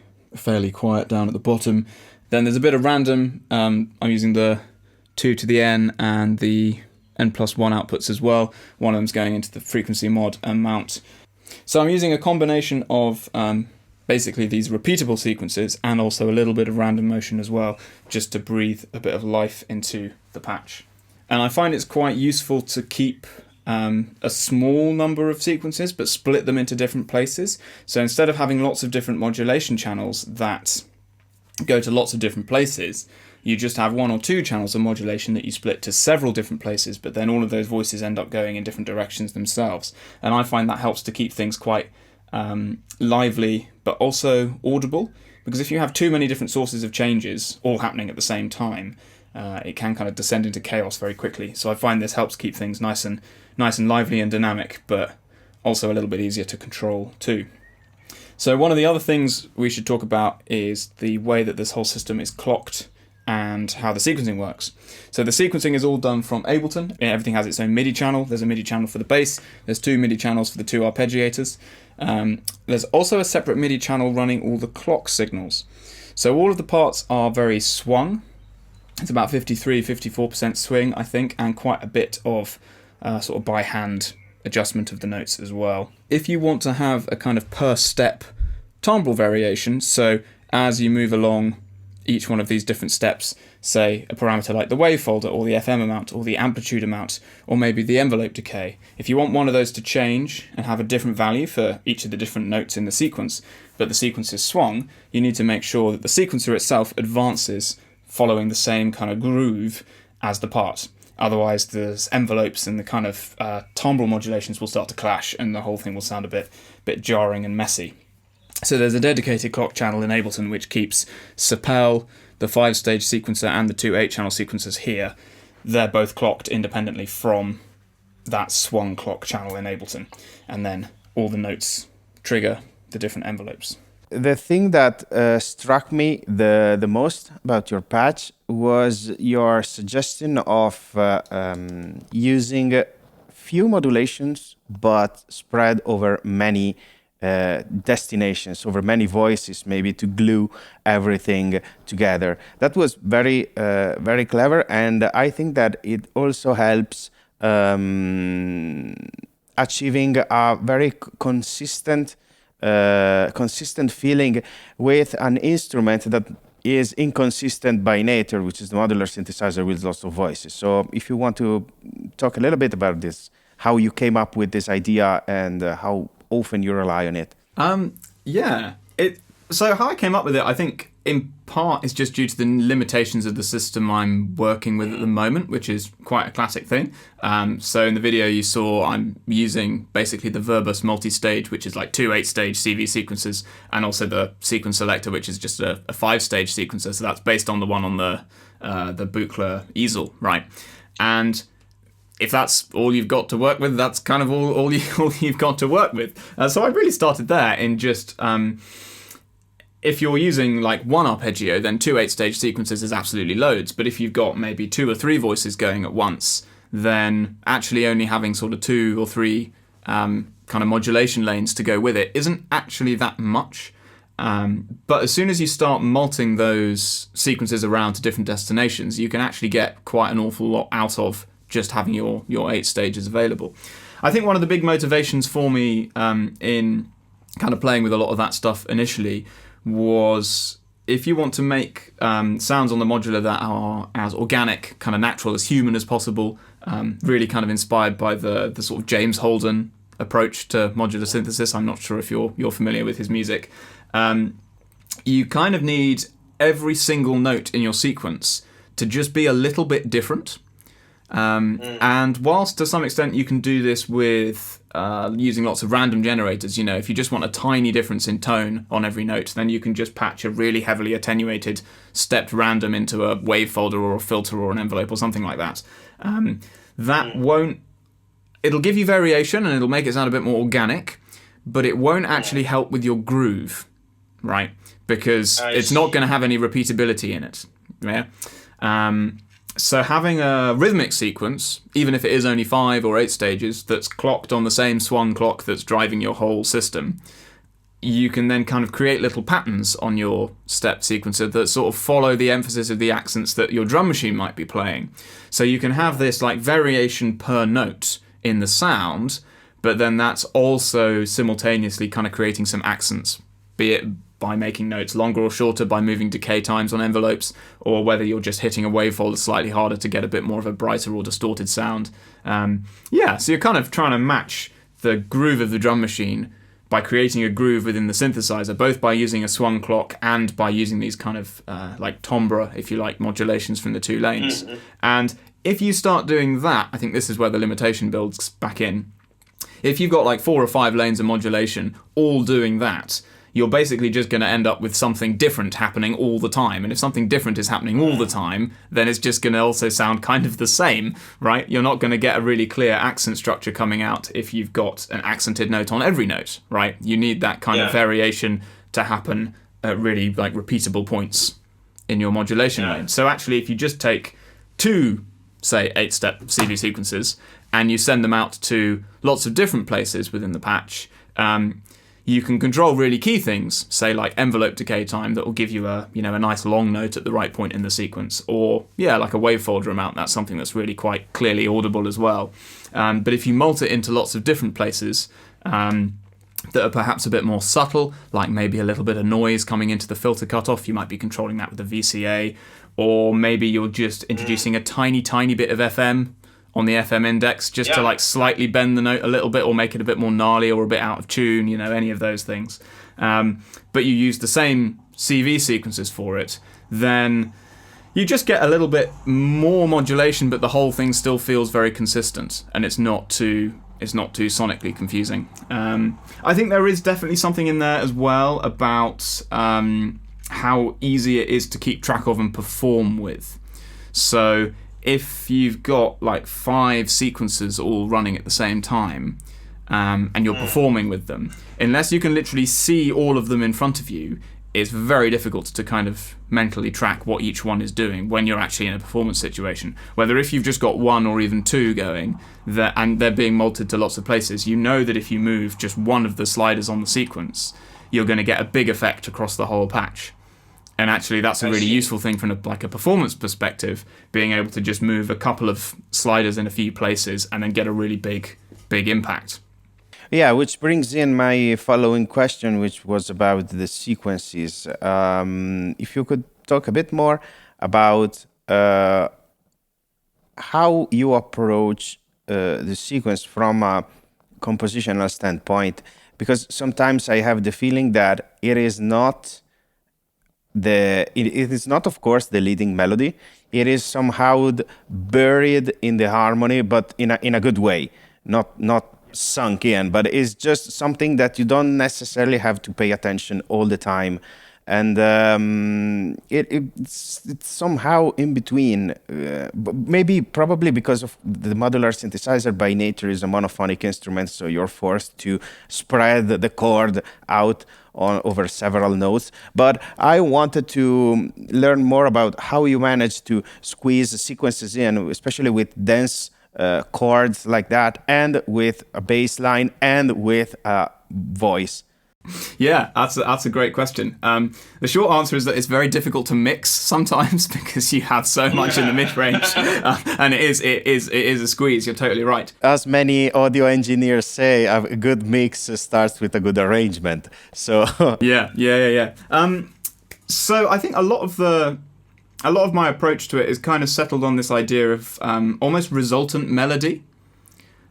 quiet down at the bottom. Then there's a bit of random. I'm using the 2 to the N and the N+1 outputs as well. One of them's going into the frequency mod and mount. So I'm using a combination of basically these repeatable sequences and also a little bit of random motion as well, just to breathe a bit of life into the patch. And I find it's quite useful to keep a small number of sequences but split them into different places. So instead of having lots of different modulation channels that go to lots of different places, you just have 1 or 2 channels of modulation that you split to several different places, but then all of those voices end up going in different directions themselves. And I find that helps to keep things quite lively but also audible, because if you have too many different sources of changes all happening at the same time, it can kind of descend into chaos very quickly. So I find this helps keep things nice and lively and dynamic, but also a little bit easier to control too. So one of the other things we should talk about is the way that this whole system is clocked and how the sequencing works. So the sequencing is all done from Ableton. Everything has its own MIDI channel. There's a MIDI channel for the bass. There's 2 MIDI channels for the 2 arpeggiators. There's also a separate MIDI channel running all the clock signals. So all of the parts are very swung. It's about 53-54% swing, I think, and quite a bit of sort of by hand adjustment of the notes as well. If you want to have a kind of per step timbre variation, so as you move along each one of these different steps, say a parameter like the wavefolder or the FM amount or the amplitude amount or maybe the envelope decay, if you want one of those to change and have a different value for each of the different notes in the sequence, but the sequence is swung, you need to make sure that the sequencer itself advances following the same kind of groove as the part. Otherwise, the envelopes and the kind of timbral modulations will start to clash and the whole thing will sound a bit jarring and messy. So there's a dedicated clock channel in Ableton which keeps Sapel, the 5-stage sequencer, and the 2 8-channel sequencers here. They're both clocked independently from that swung clock channel in Ableton. And then all the notes trigger the different envelopes. The thing that struck me the most about your patch was your suggestion of using few modulations but spread over many destinations, over many voices, maybe to glue everything together. That was very clever, and I think that it also helps achieving a very consistent feeling with an instrument that is inconsistent by nature, which is the modular synthesizer with lots of voices. So if you want to talk a little bit about this, how you came up with this idea and how often you rely on it. So how I came up with it, I think in part, it's just due to the limitations of the system I'm working with at the moment, which is quite a classic thing. So in the video you saw, I'm using basically the verbose multi-stage, which is like 2 8-stage CV sequences, and also the sequence selector, which is just a 5-stage sequencer. So that's based on the one on the Buchla easel, right? And if that's all you've got to work with, that's kind of all you've got to work with. So I really started there in just... if you're using like one arpeggio, then 2 8-stage sequences is absolutely loads. But if you've got maybe 2 or 3 voices going at once, then actually only having sort of 2 or 3 kind of modulation lanes to go with it isn't actually that much. But as soon as you start multing those sequences around to different destinations, you can actually get quite an awful lot out of just having your 8 stages available. I think one of the big motivations for me in kind of playing with a lot of that stuff initially was, if you want to make sounds on the modular that are as organic, kind of natural, as human as possible, really kind of inspired by the sort of James Holden approach to modular synthesis. I'm not sure if you're familiar with his music. You kind of need every single note in your sequence to just be a little bit different. And whilst to some extent you can do this with using lots of random generators, you know, if you just want a tiny difference in tone on every note, then you can just patch a really heavily attenuated stepped random into a wave folder or a filter or an envelope or something like that. It'll give you variation and it'll make it sound a bit more organic, but it won't actually help with your groove, right? Because it's not going to have any repeatability in it. Yeah. So having a rhythmic sequence, even if it is only 5 or 8 stages, that's clocked on the same swung clock that's driving your whole system, you can then kind of create little patterns on your step sequencer that sort of follow the emphasis of the accents that your drum machine might be playing. So you can have this like variation per note in the sound, but then that's also simultaneously kind of creating some accents, be it by making notes longer or shorter, by moving decay times on envelopes, or whether you're just hitting a wave folder slightly harder to get a bit more of a brighter or distorted sound. So you're kind of trying to match the groove of the drum machine by creating a groove within the synthesizer, both by using a swung clock and by using these kind of like timbre, if you like, modulations from the 2 lanes. And if you start doing that, I think this is where the limitation builds back in. If you've got like 4 or 5 lanes of modulation all doing that, you're basically just going to end up with something different happening all the time. And if something different is happening all the time, then it's just going to also sound kind of the same, right? You're not going to get a really clear accent structure coming out if you've got an accented note on every note, right? You need that kind of variation to happen at really like repeatable points in your modulation lane. So actually, if you just take 2, say, 8-step CV sequences and you send them out to lots of different places within the patch, you can control really key things, say like envelope decay time, that will give you a nice long note at the right point in the sequence, or like a wave folder amount. That's something that's really quite clearly audible as well. But if you mult it into lots of different places that are perhaps a bit more subtle, like maybe a little bit of noise coming into the filter cutoff, you might be controlling that with the VCA, or maybe you're just introducing a tiny bit of FM on the FM index, just to like slightly bend the note a little bit or make it a bit more gnarly or a bit out of tune, any of those things. But you use the same CV sequences for it, then you just get a little bit more modulation, but the whole thing still feels very consistent, and it's not too sonically confusing. I think there is definitely something in there as well about how easy it is to keep track of and perform with. So if you've got like 5 sequences all running at the same time, and you're performing with them, unless you can literally see all of them in front of you, it's very difficult to kind of mentally track what each one is doing when you're actually in a performance situation. Whether if you've just got 1 or even 2 going, and they're being multed to lots of places, you know that if you move just one of the sliders on the sequence, you're going to get a big effect across the whole patch. And actually, that's a really useful thing from a performance perspective, being able to just move a couple of sliders in a few places and then get a really big impact. Yeah, which brings in my following question, which was about the sequences. If you could talk a bit more about how you approach the sequence from a compositional standpoint, because sometimes I have the feeling that it is not it is not, of course, the leading melody. It is somehow buried in the harmony, but in a good way, not sunk in. But it's just something that you don't necessarily have to pay attention all the time, and it's somehow in between. Probably because of the modular synthesizer by nature is a monophonic instrument, so you're forced to spread the chord out over several notes. But I wanted to learn more about how you manage to squeeze sequences in, especially with dense chords like that, and with a bass line and with a voice. Yeah, that's a great question. The short answer is that it's very difficult to mix sometimes because you have so much in the mid range, and it is a squeeze. You're totally right. As many audio engineers say, a good mix starts with a good arrangement. So yeah. So I think a lot of my approach to it is kind of settled on this idea of almost resultant melody,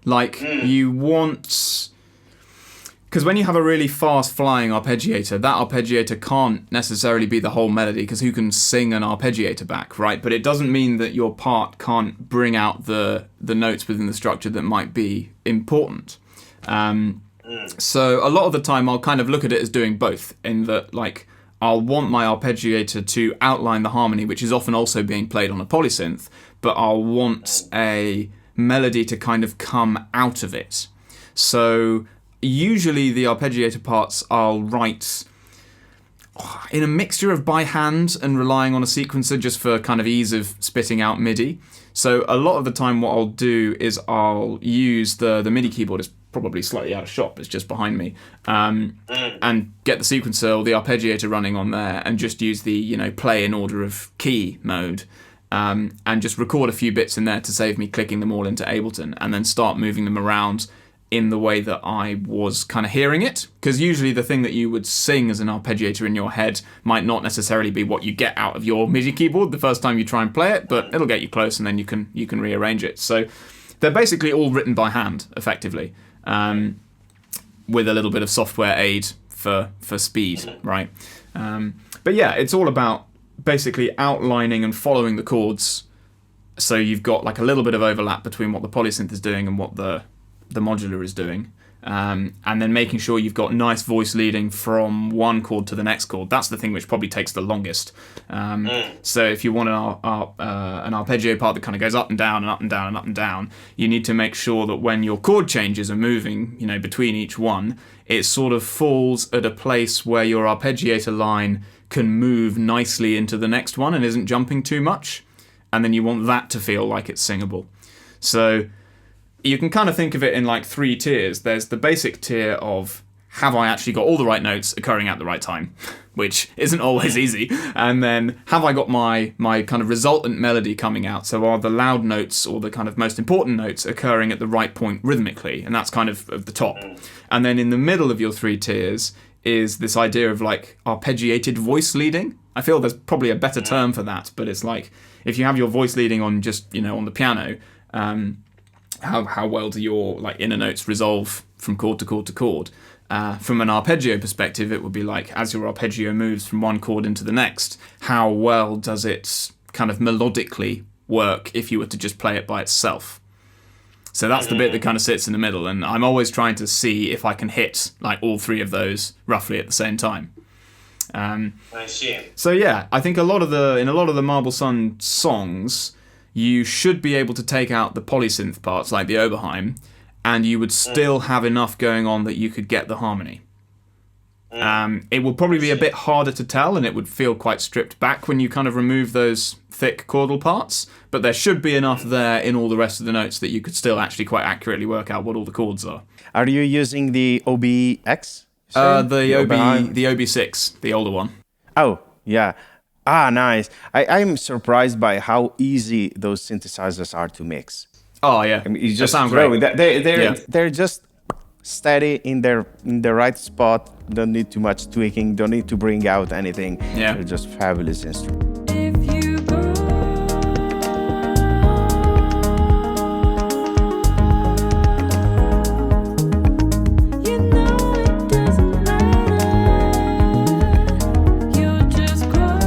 like you want. Because when you have a really fast-flying arpeggiator, that arpeggiator can't necessarily be the whole melody, because who can sing an arpeggiator back, right? But it doesn't mean that your part can't bring out the notes within the structure that might be important. So a lot of the time I'll kind of look at it as doing both, in that, like, I'll want my arpeggiator to outline the harmony, which is often also being played on a polysynth, but I'll want a melody to kind of come out of it. So usually the arpeggiator parts I'll write in a mixture of by hand and relying on a sequencer just for kind of ease of spitting out MIDI. So a lot of the time what I'll do is I'll use the MIDI keyboard. It's probably slightly out of shot, but it's just behind me, and get the sequencer or the arpeggiator running on there and just use the play in order of key mode, and just record a few bits in there to save me clicking them all into Ableton, and then start moving them around in the way that I was kind of hearing it. Because usually the thing that you would sing as an arpeggiator in your head might not necessarily be what you get out of your MIDI keyboard the first time you try and play it, but it'll get you close, and then you can rearrange it. So they're basically all written by hand, effectively, with a little bit of software aid for speed, right? But yeah, it's all about basically outlining and following the chords, so you've got like a little bit of overlap between what the polysynth is doing and what the modular is doing, and then making sure you've got nice voice leading from one chord to the next chord. That's the thing which probably takes the longest. So if you want an arpeggio part that kind of goes up and down and up and down and up and down, you need to make sure that when your chord changes are moving, between each one, it sort of falls at a place where your arpeggiator line can move nicely into the next one and isn't jumping too much. And then you want that to feel like it's singable. So you can kind of think of it in like 3 tiers. There's the basic tier of, have I actually got all the right notes occurring at the right time, which isn't always easy. And then, have I got my kind of resultant melody coming out? So are the loud notes or the kind of most important notes occurring at the right point rhythmically? And that's kind of the top. And then in the middle of your 3 tiers is this idea of like arpeggiated voice leading. I feel there's probably a better term for that, but it's like, if you have your voice leading on just, on the piano, how well do your like inner notes resolve from chord to chord to chord? From an arpeggio perspective, it would be like, as your arpeggio moves from one chord into the next, how well does it kind of melodically work if you were to just play it by itself? So that's the bit that kind of sits in the middle, and I'm always trying to see if I can hit like all 3 of those roughly at the same time. I see. So yeah, I think in a lot of the Marble Sun songs, you should be able to take out the polysynth parts like the Oberheim, and you would still have enough going on that you could get the harmony. It will probably be a bit harder to tell, and it would feel quite stripped back when you kind of remove those thick chordal parts, but there should be enough there in all the rest of the notes that you could still actually quite accurately work out what all the chords are. Are you using the OBX? The OB6, the older one. Oh, yeah. Ah, nice. I'm surprised by how easy those synthesizers are to mix. Oh, yeah. I mean, you just sound throw great. They're just steady in the right spot. Don't need too much tweaking. Don't need to bring out anything. Yeah. They're just fabulous instruments. If you go, you know it doesn't matter. You'll just grow.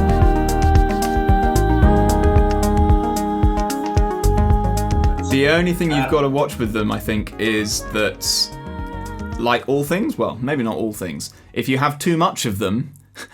only thing you've got to watch with them, I think, is that, like all things, well, maybe not all things, if you have too much of them,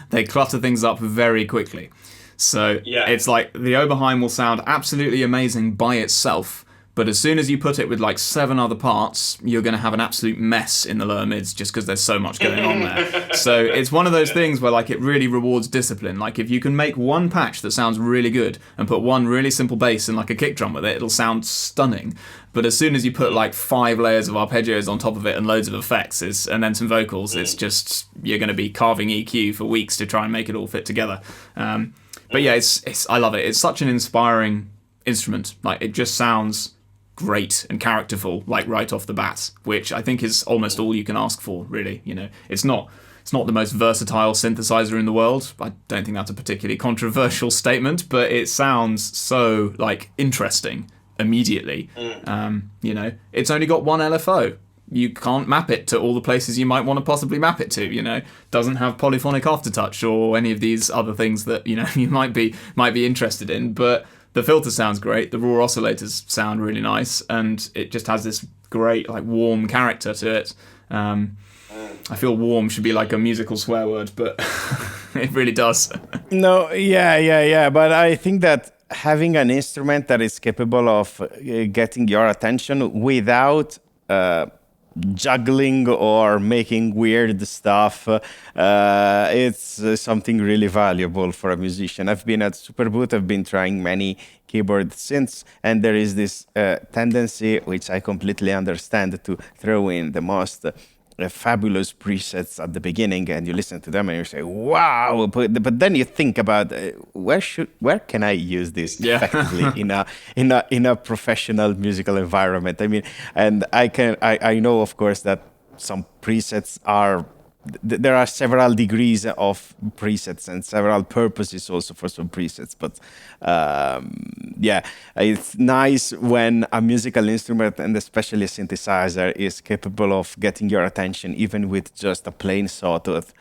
they clutter things up very quickly. So it's like the Oberheim will sound absolutely amazing by itself, but as soon as you put it with like 7 other parts, you're going to have an absolute mess in the lower mids just because there's so much going on there. So it's one of those things where like it really rewards discipline. Like if you can make one patch that sounds really good and put one really simple bass and like a kick drum with it, it'll sound stunning. But as soon as you put like 5 layers of arpeggios on top of it and loads of effects and then some vocals, it's just, you're going to be carving EQ for weeks to try and make it all fit together. But yeah, it's I love it. It's such an inspiring instrument. Like it just sounds great and characterful, like right off the bat, which I think is almost all you can ask for, really. You know, it's not the most versatile synthesizer in the world. I don't think that's a particularly controversial statement, but it sounds so like interesting immediately. You know, it's only got one LFO. You can't map it to all the places you might want to possibly map it to, you know. Doesn't have polyphonic aftertouch or any of these other things that, you know, you might be interested in, but the filter sounds great, the raw oscillators sound really nice, and it just has this great, like, warm character to it. I feel warm should be like a musical swear word, but it really does. No, yeah. But I think that having an instrument that is capable of getting your attention without juggling or making weird stuff, it's something really valuable for a musician. I've been at Superboot, I've been trying many keyboard synths, and there is this tendency, which I completely understand, to throw in the most fabulous presets at the beginning, and you listen to them and you say, wow, but then you think about where can I use this effectively in a professional musical environment. I mean, and I know, of course, that some presets there are several degrees of presets and several purposes also for some presets, but it's nice when a musical instrument, and especially a synthesizer, is capable of getting your attention even with just a plain sawtooth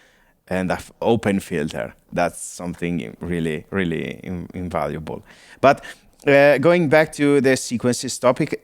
and an open filter. That's something really, really invaluable. But going back to the sequences topic,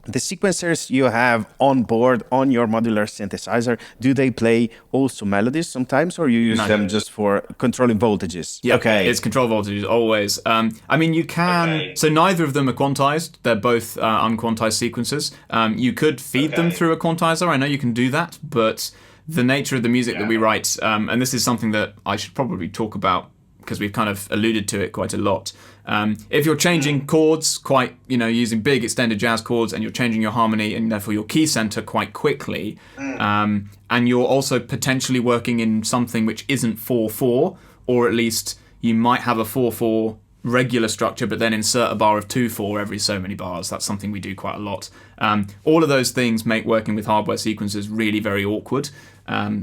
the sequencers you have on board on your modular synthesizer, do they play also melodies sometimes, or you use them just for controlling voltages? Yeah, okay. It's control voltages always. I mean, you can... Okay. So neither of them are quantized. They're both unquantized sequencers. You could feed them through a quantizer. I know you can do that, but the nature of the music that we write, and this is something that I should probably talk about because we've kind of alluded to it quite a lot. If you're changing chords quite, using big extended jazz chords, and you're changing your harmony and therefore your key center quite quickly, and you're also potentially working in something which isn't 4/4, or at least you might have a 4/4 regular structure, but then insert a bar of 2/4 every so many bars. That's something we do quite a lot. All of those things make working with hardware sequencers really very awkward.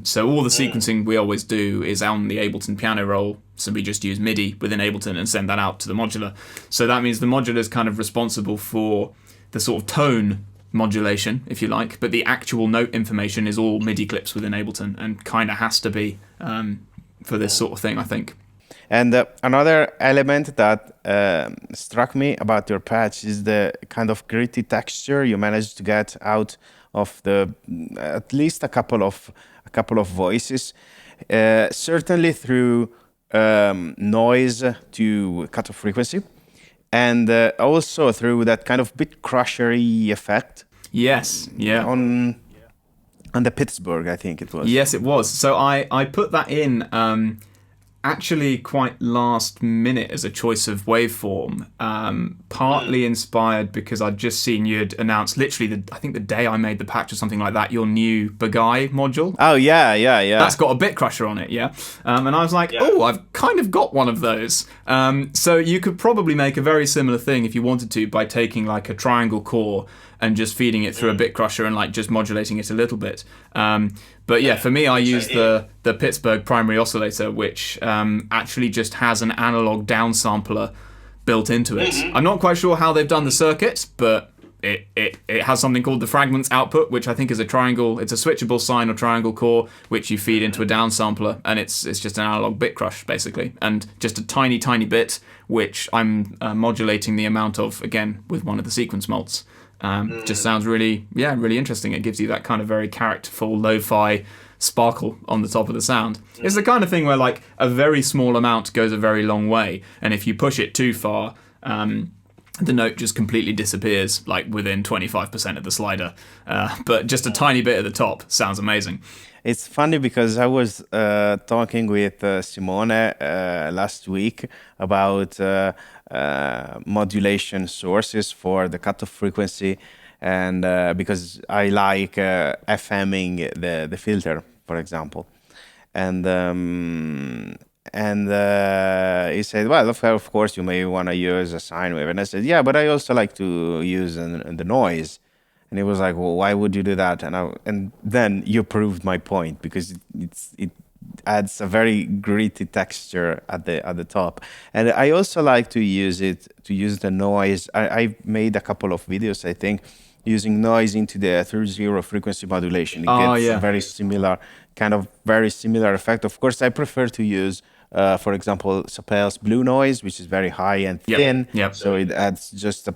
So all the sequencing we always do is on the Ableton piano roll. So we just use MIDI within Ableton and send that out to the modular. So that means the modular is kind of responsible for the sort of tone modulation, if you like, but the actual note information is all MIDI clips within Ableton, and kind of has to be for this sort of thing, I think. And another element that struck me about your patch is the kind of gritty texture you managed to get out of at least a couple of voices, certainly through noise to cutoff frequency, and also through that kind of bit crushery effect. Yes, yeah. On the Pittsburgh, I think it was. Yes, it was. So I put that in actually quite last minute as a choice of waveform, partly inspired because I'd just seen you had announced literally I think the day I made the patch or something like that, your new Bagai module. Oh yeah. That's got a bit crusher on it, yeah. And I was like, oh, I've kind of got one of those. So you could probably make a very similar thing if you wanted to by taking like a triangle core and just feeding it through a bit crusher and like just modulating it a little bit. But yeah, for me, I use the Pittsburgh primary oscillator, which actually just has an analog downsampler built into it. I'm not quite sure how they've done the circuit, but it has something called the fragments output, which I think is a triangle. It's a switchable sine or triangle core, which you feed into a downsampler, and it's just an analog bit crush basically, and just a tiny bit, which I'm modulating the amount of, again, with one of the sequence mults. Just sounds really interesting. It gives you that kind of very characterful lo-fi sparkle on the top of the sound. It's the kind of thing where like a very small amount goes a very long way, and if you push it too far, the note just completely disappears, like within 25% of the slider. But just a tiny bit at the top sounds amazing. It's funny because I was talking with Simone last week about modulation sources for the cutoff frequency, and because I like FMing the filter, for example, and he said, well, of course you may want to use a sine wave, and I said, yeah, but I also like to use the noise. And he was like, well, why would you do that? And then you proved my point, because it adds a very gritty texture at the top. And I also like to use the noise. I made a couple of videos, I think, using noise into the 3/0 frequency modulation. It gets a very similar effect. Of course, I prefer to use, for example, Sapel's blue noise, which is very high and thin. Yep. So it adds just a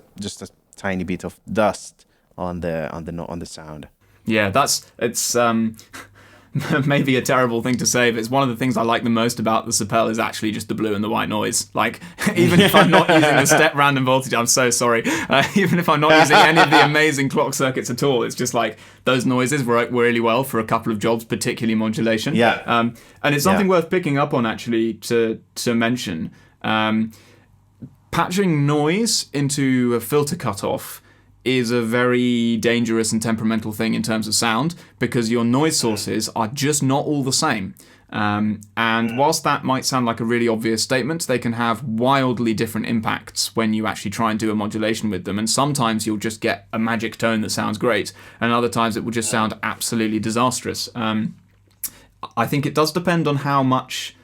tiny bit of dust on the sound. Yeah, it's maybe a terrible thing to say, but it's one of the things I like the most about the Sapel is actually just the blue and the white noise. Like, even if I'm not using the step random voltage, I'm so sorry. Even if I'm not using any of the amazing clock circuits at all, it's just like those noises work really well for a couple of jobs, particularly modulation. Yeah. And it's something worth picking up on, actually, to mention. Patching noise into a filter cutoff is a very dangerous and temperamental thing in terms of sound, because your noise sources are just not all the same. And whilst that might sound like a really obvious statement, they can have wildly different impacts when you actually try and do a modulation with them. And sometimes you'll just get a magic tone that sounds great, and other times it will just sound absolutely disastrous. I think it does depend on how much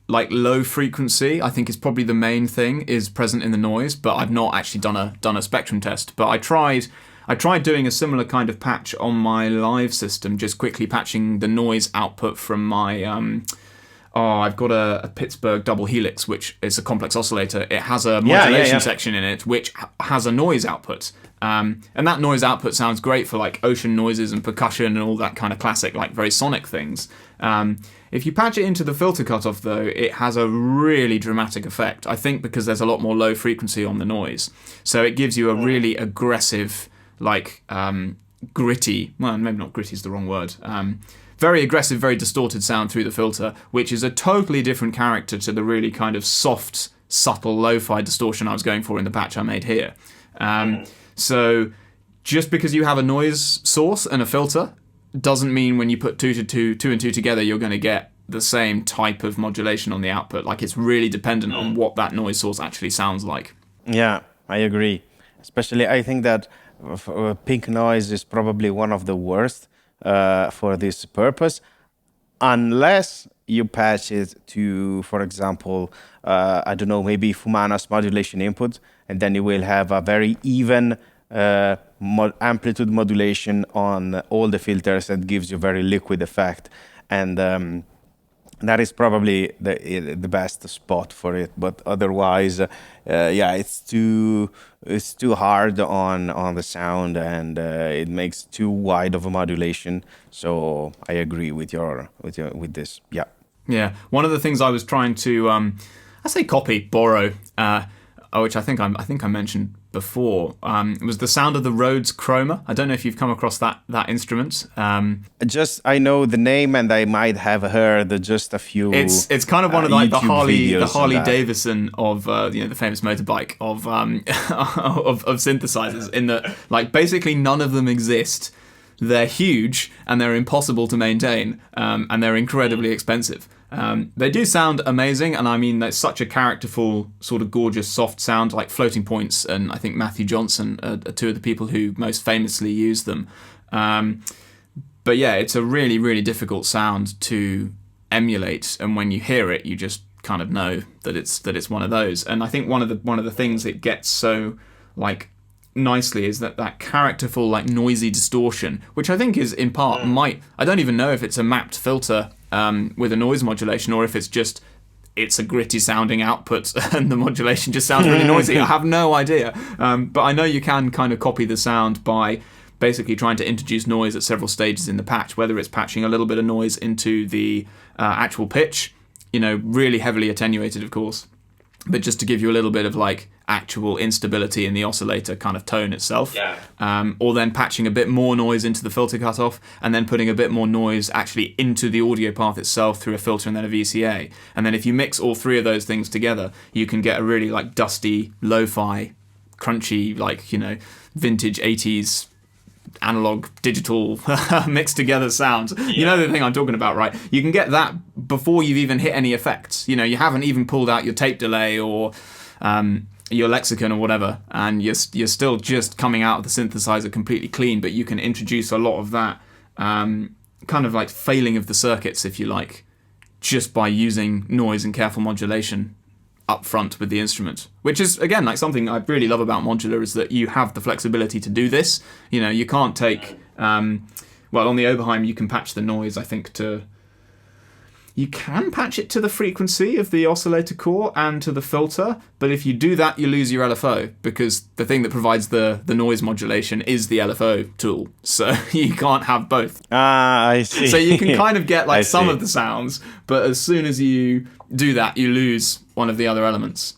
like low frequency, I think, is probably the main thing, is present in the noise, but I've not actually done a spectrum test. But I tried doing a similar kind of patch on my live system, just quickly patching the noise output from my I've got a Pittsburgh double helix, which is a complex oscillator. It has a modulation section in it, which has a noise output. And that noise output sounds great for like ocean noises and percussion and all that kind of classic, like very sonic things. If you patch it into the filter cutoff, though, it has a really dramatic effect, I think, because there's a lot more low frequency on the noise. So it gives you a really aggressive, like gritty, well, maybe not gritty is the wrong word, very aggressive, very distorted sound through the filter, which is a totally different character to the really kind of soft, subtle lo-fi distortion I was going for in the patch I made here. So just because you have a noise source and a filter doesn't mean when you put two and two together you're going to get the same type of modulation on the output. Like, it's really dependent on what that noise source actually sounds like. Yeah, I agree. Especially, I think that pink noise is probably one of the worst for this purpose, unless you patch it to, for example, I don't know, maybe Fumana's modulation input, and then you will have a very even amplitude modulation on all the filters that gives you very liquid effect, and that is probably the best spot for it. But otherwise, it's too hard on the sound, and it makes too wide of a modulation. So I agree with this. Yeah. One of the things I was trying to borrow, which I think I mentioned before, was the sound of the Rhodes Chroma. I don't know if you've come across that instrument. I know the name, and I might have heard just a few. It's kind of one of like the Harley Davidson of the famous motorbike of synthesizers. In that, like, basically none of them exist. They're huge and they're impossible to maintain, and they're incredibly expensive. They do sound amazing, and I mean, that's such a characterful, sort of gorgeous, soft sound, like Floating Points and I think Matthew Johnson are two of the people who most famously use them. But yeah, it's a really, really difficult sound to emulate, and when you hear it, you just kind of know that it's one of those. And I think one of the things it gets so like nicely is that characterful, like, noisy distortion, which I think is in part I don't even know if it's a mapped filter with a noise modulation, or if it's a gritty sounding output and the modulation just sounds really noisy. I have no idea. But I know you can kind of copy the sound by basically trying to introduce noise at several stages in the patch, whether it's patching a little bit of noise into the actual pitch, really heavily attenuated, of course, but just to give you a little bit of like actual instability in the oscillator kind of tone itself. Or then patching a bit more noise into the filter cutoff, and then putting a bit more noise actually into the audio path itself through a filter and then a VCA. And then if you mix all three of those things together, you can get a really like dusty, lo-fi, crunchy, like, vintage 80s analog digital mixed together sounds. You know the thing I'm talking about, right? You can get that before you've even hit any effects. You haven't even pulled out your tape delay or your lexicon or whatever, and you're still just coming out of the synthesizer completely clean, but you can introduce a lot of that kind of like failing of the circuits, if you like, just by using noise and careful modulation up front with the instrument, which is, again, like something I really love about modular, is that you have the flexibility to do this. You can't take on the Oberheim you can patch the noise, I think, you can patch it to the frequency of the oscillator core and to the filter, but if you do that, you lose your LFO, because the thing that provides the noise modulation is the LFO tool, so you can't have both. I see. So you can kind of get like some of the sounds, but as soon as you do that, you lose one of the other elements.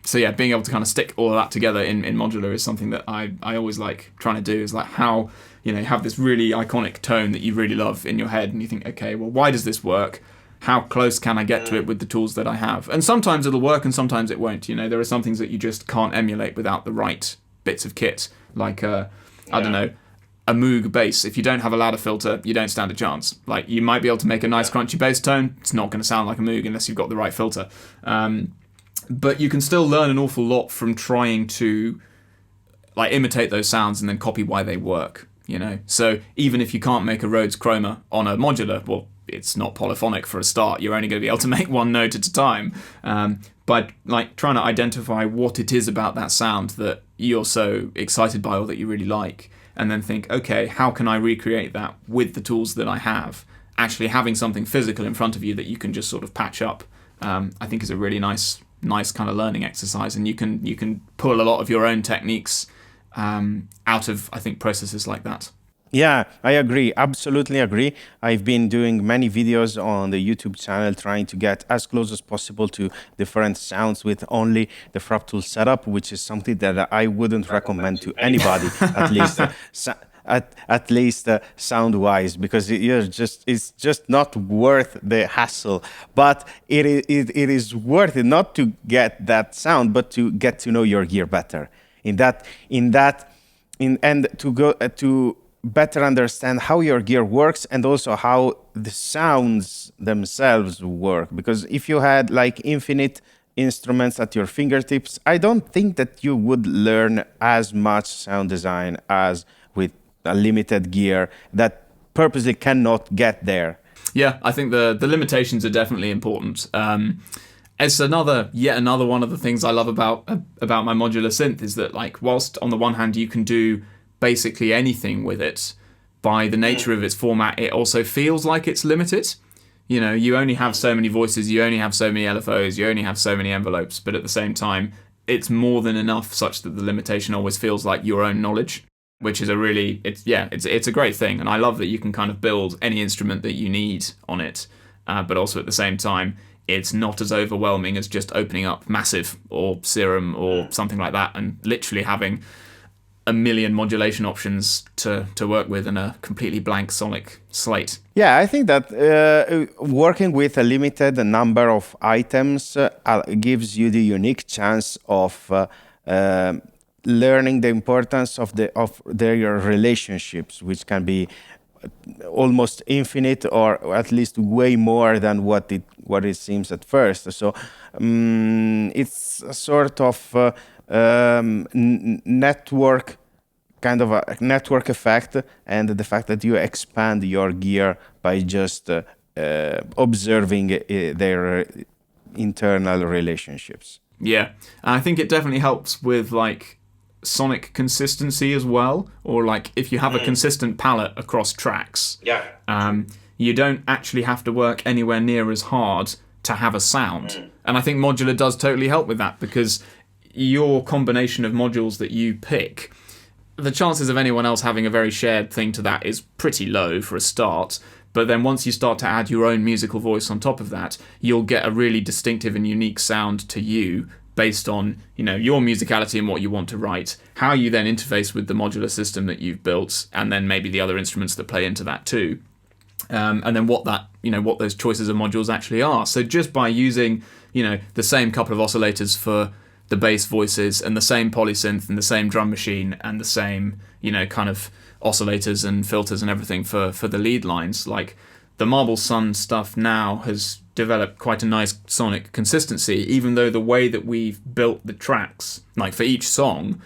So yeah, being able to kind of stick all of that together in modular is something that I always like trying to do, is like how, you have this really iconic tone that you really love in your head, and you think, okay, well, why does this work? How close can I get to it with the tools that I have? And sometimes it'll work and sometimes it won't. There are some things that you just can't emulate without the right bits of kit. Like, I don't know, a Moog bass. If you don't have a ladder filter, you don't stand a chance. Like, you might be able to make a nice crunchy bass tone. It's not going to sound like a Moog unless you've got the right filter. But you can still learn an awful lot from trying to like imitate those sounds and then copy why they work. So even if you can't make a Rhodes chroma on a modular, well, it's not polyphonic for a start. You're only going to be able to make one note at a time. But like trying to identify what it is about that sound that you're so excited by or that you really like, and then think, okay, how can I recreate that with the tools that I have? Actually having something physical in front of you that you can just sort of patch up, I think is a really nice kind of learning exercise, and you can pull a lot of your own techniques out of, I think, processes like that. Yeah, I agree. Absolutely agree. I've been doing many videos on the YouTube channel trying to get as close as possible to different sounds with only the Frap Tools setup, which is something that I wouldn't recommend to anybody, at least at least sound-wise, because it's just not worth the hassle. But it is worth it, not to get that sound, but to get to know your gear better. And to go to better understand how your gear works, and also how the sounds themselves work. Because if you had like infinite instruments at your fingertips, I don't think that you would learn as much sound design as with a limited gear that purposely cannot get there. Yeah, I think the limitations are definitely important. It's yet another one of the things I love about my modular synth, is that, like, whilst on the one hand you can do basically anything with it, by the nature of its format, it also feels like it's limited. You only have so many voices, you only have so many LFOs, you only have so many envelopes, but at the same time, it's more than enough such that the limitation always feels like your own knowledge, which is it's a great thing. And I love that you can kind of build any instrument that you need on it, but also at the same time, it's not as overwhelming as just opening up Massive or Serum or something like that and literally having a million modulation options to work with in a completely blank sonic slate. Yeah, I think that working with a limited number of items gives you the unique chance of learning the importance of their relationships, which can be almost infinite, or at least way more than what it seems at first. So it's a sort of network, kind of a network effect, and the fact that you expand your gear by just observing their internal relationships. Yeah, and I think it definitely helps with like sonic consistency as well, or like if you have a consistent palette across tracks, you don't actually have to work anywhere near as hard to have a sound. And I think modular does totally help with that, because your combination of modules that you pick, the chances of anyone else having a very shared thing to that is pretty low for a start. But then once you start to add your own musical voice on top of that, you'll get a really distinctive and unique sound to you based on, you know, your musicality and what you want to write, how you then interface with the modular system that you've built, and then maybe the other instruments that play into that too. And then what those choices of modules actually are. So just by using, you know, the same couple of oscillators for the bass voices and the same polysynth and the same drum machine and the same, you know, kind of oscillators and filters and everything for the lead lines, like the Marble Sun stuff now has developed quite a nice sonic consistency, even though the way that we've built the tracks, like for each song,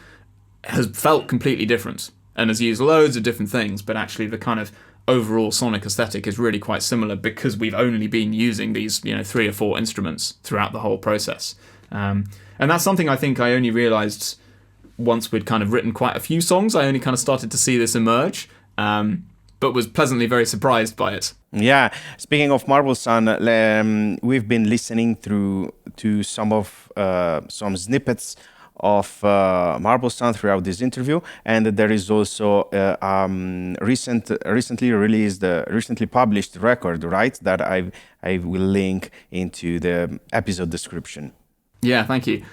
has felt completely different and has used loads of different things, but actually the kind of overall sonic aesthetic is really quite similar because we've only been using these, you know, 3 or 4 instruments throughout the whole process. And that's something I think I only realised once we'd kind of written quite a few songs. I only kind of started to see this emerge, but was pleasantly very surprised by it. Yeah, speaking of Marble Sun, we've been listening to some snippets of Marble Sun throughout this interview, and there is also recently published record, right? That I will link into the episode description. Yeah, thank you.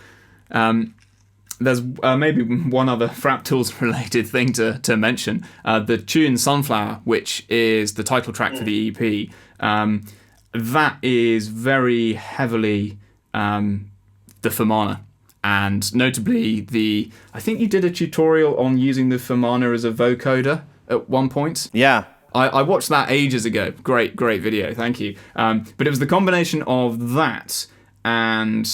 There's maybe one other Frap Tools related thing to mention. The tune Sunflower, which is the title track for the EP, that is very heavily the Fumana. And notably, I think you did a tutorial on using the Fumana as a vocoder at one point. Yeah. I watched that ages ago. Great video, thank you. But it was the combination of that and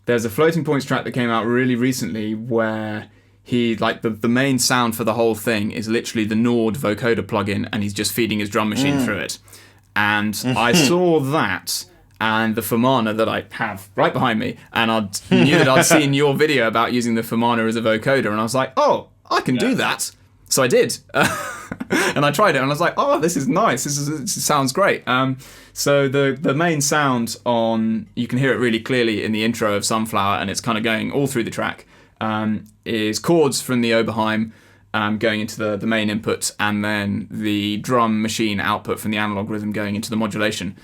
there's a Floating Points track that came out really recently where he, like, the main sound for the whole thing is literally the Nord vocoder plugin, and he's just feeding his drum machine through it. And I saw that and the Fumana that I have right behind me, and I knew that I'd seen your video about using the Fumana as a vocoder, and I was like, oh, I can do that. So I did. And I tried it, and I was like, oh, this is nice. This sounds great. So the main sound on, you can hear it really clearly in the intro of Sunflower, and it's kind of going all through the track, is chords from the Oberheim going into the main input, and then the drum machine output from the analog rhythm going into the modulation.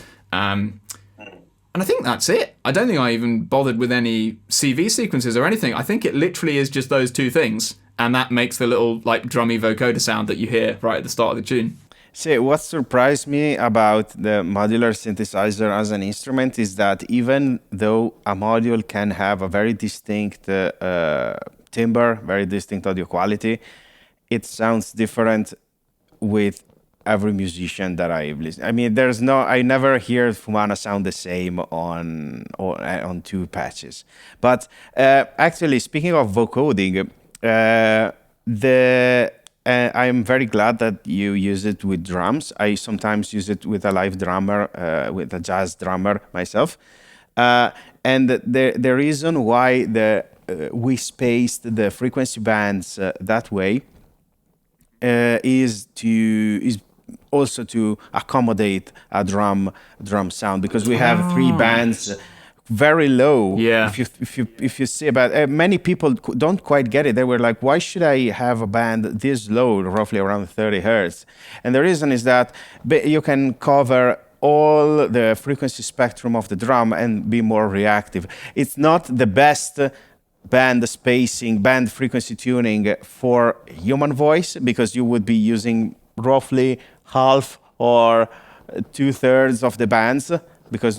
And I think that's it. I don't think I even bothered with any CV sequences or anything. I think it literally is just those two things, and that makes the little, like, drummy vocoder sound that you hear right at the start of the tune. See, what surprised me about the modular synthesizer as an instrument is that even though a module can have a very distinct timbre, very distinct audio quality, it sounds different with every musician that I've listened. I mean, I never hear Fumana sound the same on two patches. But actually, speaking of vocoding, I'm very glad that you use it with drums. I sometimes use it with a live drummer, with a jazz drummer myself. And the reason why we spaced the frequency bands that way is also to accommodate a drum sound, because we have 3 bands very low. Yeah. If you see about many people don't quite get it. They were like, why should I have a band this low, roughly around 30 hertz? And the reason is that you can cover all the frequency spectrum of the drum and be more reactive. It's not the best band spacing, band frequency tuning for human voice, because you would be using roughly half or 2/3 of the bands, because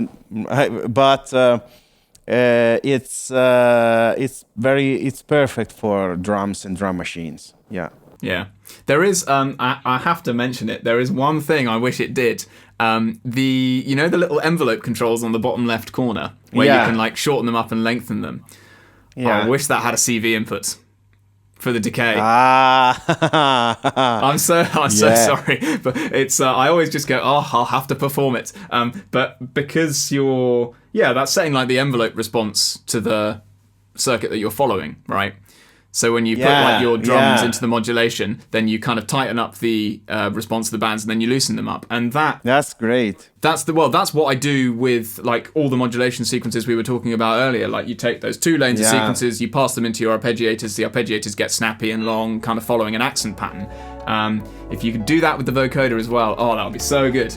it's perfect for drums and drum machines. Yeah. There is I have to mention it. There is one thing I wish it did. The little envelope controls on the bottom left corner where you can, like, shorten them up and lengthen them. I wish that had a CV input for the decay. I'm so sorry, but it's I always just go, I'll have to perform it. But because that's setting, like, the envelope response to the circuit that you're following, right? So when you put like your drums into the modulation, then you kind of tighten up the response to the bands, and then you loosen them up. And that's great. That's what I do with like all the modulation sequences we were talking about earlier. Like you take those 2 lanes of sequences, you pass them into your arpeggiators. The arpeggiators get snappy and long, kind of following an accent pattern. If you could do that with the vocoder as well, that would be so good.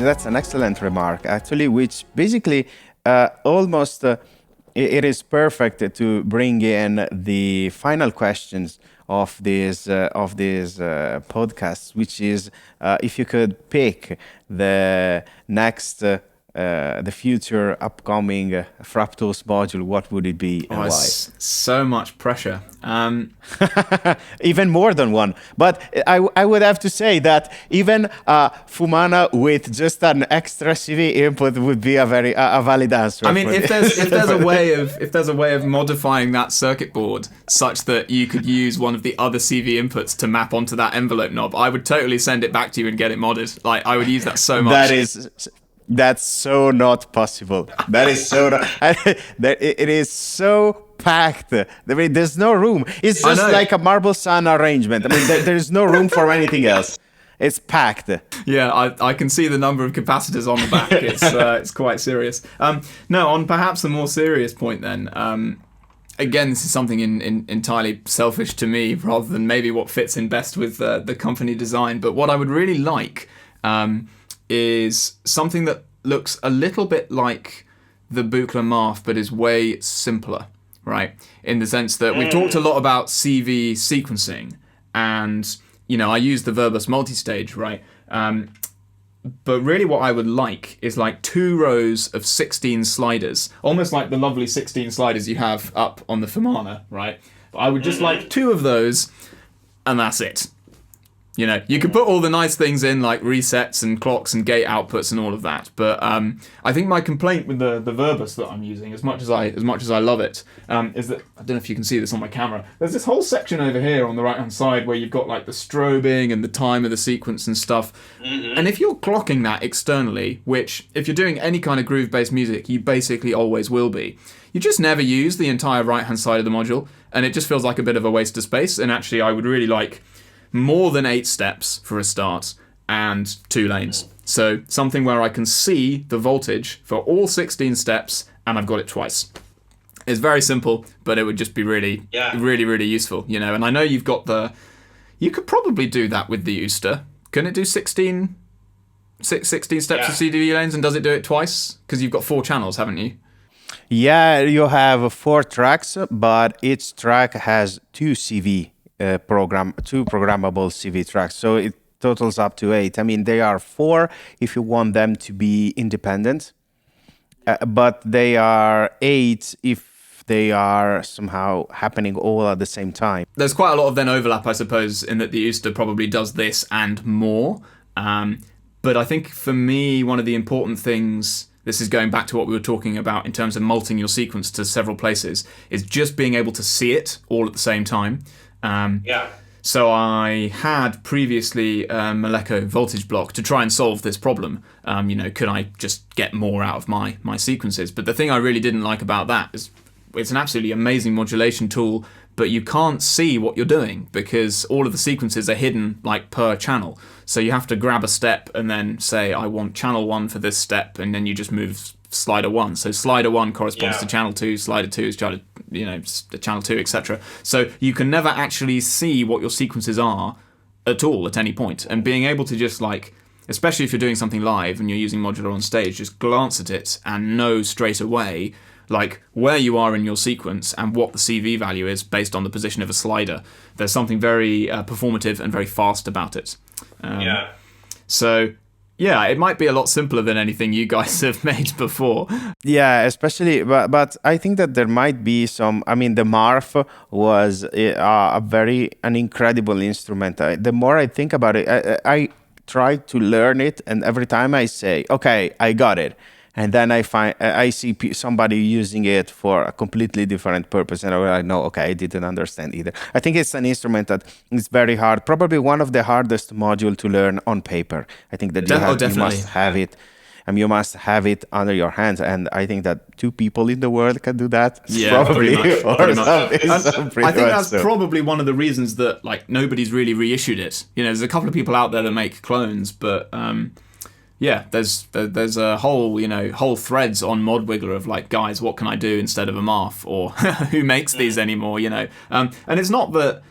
That's an excellent remark, actually, which basically almost it is perfect to bring in the final questions of this podcast, which is if you could pick the next, the future upcoming Frap Tools module, what would it be and why? So much pressure. Even more than one. But I would have to say that even Fumana with just an extra CV input would be a valid answer. I mean, if there's a way of modifying that circuit board such that you could use one of the other CV inputs to map onto that envelope knob, I would totally send it back to you and get it modded. Like I would use that so much. That's so not possible. That is so not. It is so packed. I mean, there's no room. It's just like a Marble Sun arrangement. I mean, there's no room for anything else. It's packed. Yeah, I can see the number of capacitors on the back. It's quite serious. No, on perhaps a more serious point then. Again, this is something entirely selfish to me, rather than maybe what fits in best with the company design. But what I would really like is something that looks a little bit like the Buchla Marf, but is way simpler, right? In the sense that we've talked a lot about CV sequencing, and I use the verbose multistage, right? But really what I would like is like 2 rows of 16 sliders, almost like the lovely 16 sliders you have up on the Fumana, right? But I would just like 2 of those, and that's it. You could put all the nice things in, like resets and clocks and gate outputs and all of that. But I think my complaint with the verbose that I'm using, as much as I love it, is that I don't know if you can see this on my camera. There's this whole section over here on the right hand side where you've got like the strobing and the time of the sequence and stuff. Mm-hmm. And if you're clocking that externally, which if you're doing any kind of groove based music, you basically always will be, you just never use the entire right hand side of the module, and it just feels like a bit of a waste of space. And actually, I would really like more than 8 steps for a start and 2 lanes. So something where I can see the voltage for all 16 steps, and I've got it twice. It's very simple, but it would just be really, really useful, And I know you've got you could probably do that with the Ooster. Can it do 16 steps of CDV lanes, and does it do it twice? Because you've got 4 channels, haven't you? Yeah, you have 4 tracks, but each track has 2 CV. 2 programmable CV tracks, so it totals up to 8. I mean, they are 4 if you want them to be independent, but they are 8 if they are somehow happening all at the same time. There's quite a lot of then overlap, I suppose, in that the Ooster probably does this and more. But I think for me, one of the important things, this is going back to what we were talking about in terms of multing your sequence to several places, is just being able to see it all at the same time. So I had previously a Maleko voltage block to try and solve this problem. Could I just get more out of my sequences? But the thing I really didn't like about that is it's an absolutely amazing modulation tool, but you can't see what you're doing because all of the sequences are hidden like per channel. So you have to grab a step and then say, I want channel 1 for this step, and then you just move slider 1. So slider 1 corresponds to channel 2, slider 2 is channel 2, etc. So you can never actually see what your sequences are at all at any point. And being able to just especially if you're doing something live and you're using modular on stage, just glance at it and know straight away where you are in your sequence and what the CV value is based on the position of a slider. There's something very performative and very fast about it. So yeah, it might be a lot simpler than anything you guys have made before. Yeah, especially, but I think that there might be some. I mean, the Marf was an incredible instrument. The more I think about it, I try to learn it, and every time I say, "Okay, I got it," and then I see somebody using it for a completely different purpose, and I know, okay, I didn't understand either. I think it's an instrument that is very hard, probably one of the hardest module to learn on paper. I think that you must have it. You must have it under your hands, and I think that 2 people in the world can do that. Yeah, probably. Pretty much. I think that's so. probably one of the reasons that like nobody's really reissued it. You know, there's a couple of people out there that make clones, but yeah, there's a whole threads on Modwiggler of like, guys, what can I do instead of a Marth, or who makes these anymore? You know, and it's not that.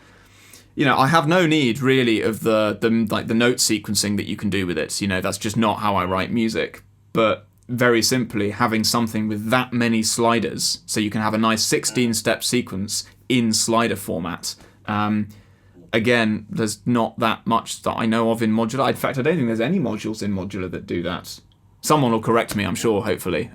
You know, I have no need really of the note sequencing that you can do with it. You know, that's just not how I write music. But very simply, having something with that many sliders, so you can have a nice 16-step sequence in slider format. Again, there's not that much that I know of in modular. In fact, I don't think there's any modules in modular that do that. Someone will correct me, I'm sure, hopefully.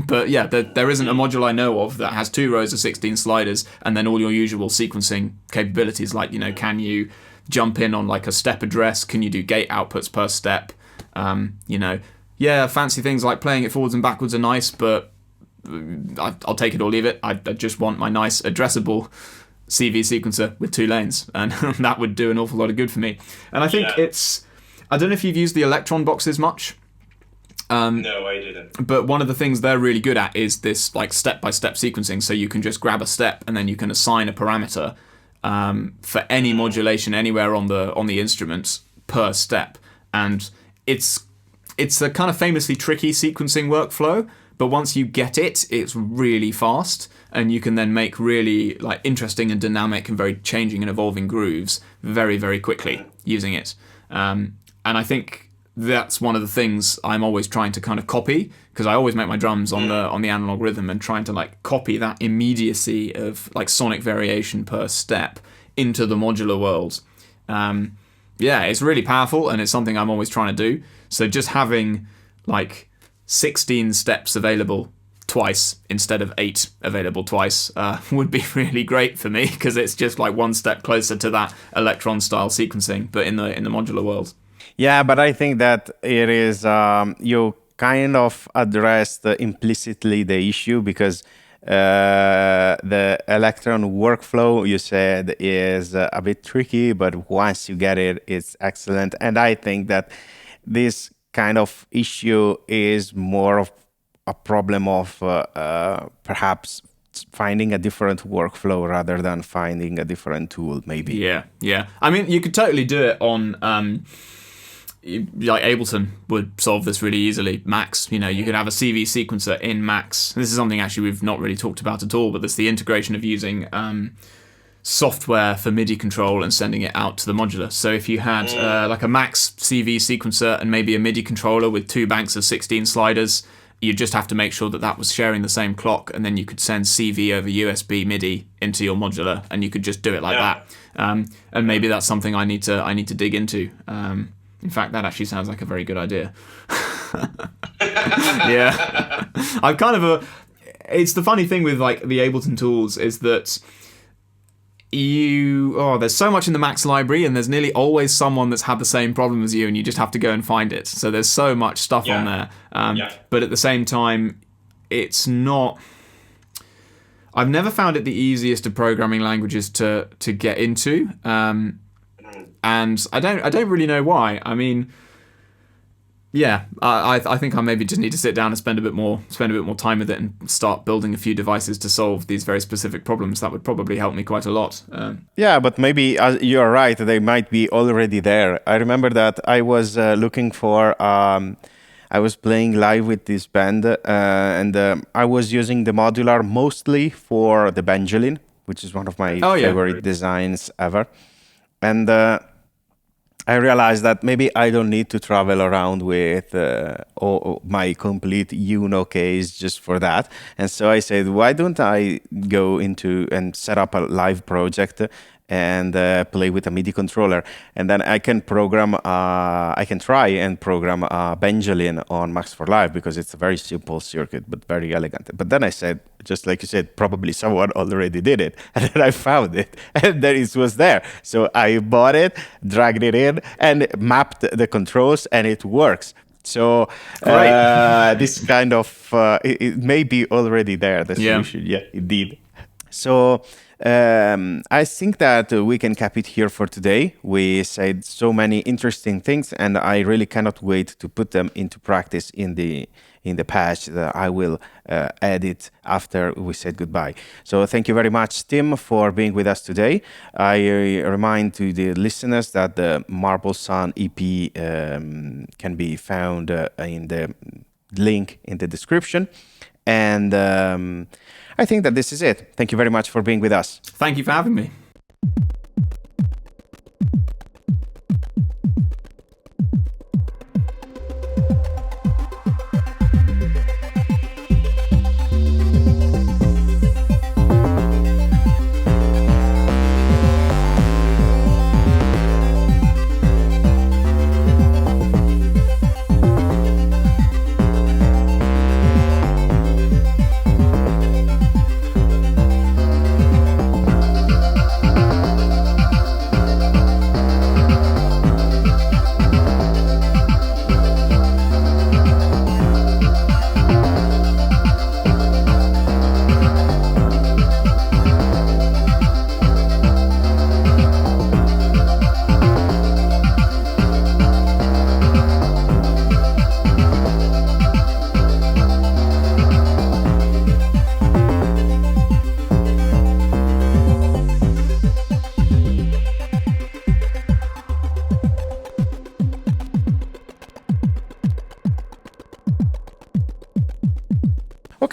But yeah, there isn't a module I know of that has 2 rows of 16 sliders and then all your usual sequencing capabilities, like, you know, can you jump in on like a step address? Can you do gate outputs per step? You know, yeah, fancy things like playing it forwards and backwards are nice, but I'll take it or leave it. I just want my nice addressable CV sequencer with 2 lanes, and that would do an awful lot of good for me. And I think I don't know if you've used the Electron boxes much. No, I didn't. But one of the things they're really good at is this like step-by-step sequencing. So you can just grab a step and then you can assign a parameter for any modulation anywhere on the instruments per step. And it's a kind of famously tricky sequencing workflow. But once you get it, it's really fast, and you can then make really like interesting and dynamic and very changing and evolving grooves very, very quickly using it. And I think that's one of the things I'm always trying to kind of copy, because I always make my drums on the analog rhythm, and trying to like copy that immediacy of like sonic variation per step into the modular world. Yeah, it's really powerful, and it's something I'm always trying to do. So just having like 16 steps available twice instead of 8 available twice would be really great for me, because it's just like one step closer to that Electron style sequencing, but in the modular world. Yeah, but I think that it is, you kind of addressed implicitly the issue, because the Electron workflow, you said, is a bit tricky, but once you get it, it's excellent. And I think that this kind of issue is more of a problem of perhaps finding a different workflow rather than finding a different tool, maybe. Yeah. I mean, you could totally do it on... like Ableton would solve this really easily. Max, you know, you could have a CV sequencer in Max. This is something actually we've not really talked about at all, but there's the integration of using software for MIDI control and sending it out to the modular. So if you had like a Max CV sequencer and maybe a MIDI controller with 2 banks of 16 sliders, you just have to make sure that was sharing the same clock, and then you could send CV over USB MIDI into your modular, and you could just do it like that. And maybe that's something I need to dig into. In fact, that actually sounds like a very good idea. Yeah. I'm kind of it's the funny thing with like the Ableton tools is that there's so much in the Max library, and there's nearly always someone that's had the same problem as you, and you just have to go and find it. So there's so much stuff on there. But at the same time, it's not... I've never found it the easiest of programming languages to get into. And I don't really know why. I mean, yeah, I think I maybe just need to sit down and spend a bit more time with it and start building a few devices to solve these very specific problems. That would probably help me quite a lot. Yeah, but maybe you're right. They might be already there. I remember that I was looking for. I was playing live with this band, and I was using the modular mostly for the banjolin, which is one of my favorite designs ever. And I realized that maybe I don't need to travel around with my complete Uno case just for that. And so I said, why don't I go into and set up a live project and play with a MIDI controller, and then I can program. I can try and program banjolin on Max for Live, because it's a very simple circuit but very elegant. But then I said, just like you said, probably someone already did it, and then I found it, and then it was there. So I bought it, dragged it in, and mapped the controls, and it works. So this kind of it may be already there. The solution, yeah, indeed. So I think that we can cap it here for today. We said so many interesting things, and I really cannot wait to put them into practice in the patch that I will edit after we said goodbye. So thank you very much, Tim, for being with us today. I remind to the listeners that the Marble Sun EP can be found in the link in the description. And I think that this is it. Thank you very much for being with us. Thank you for having me.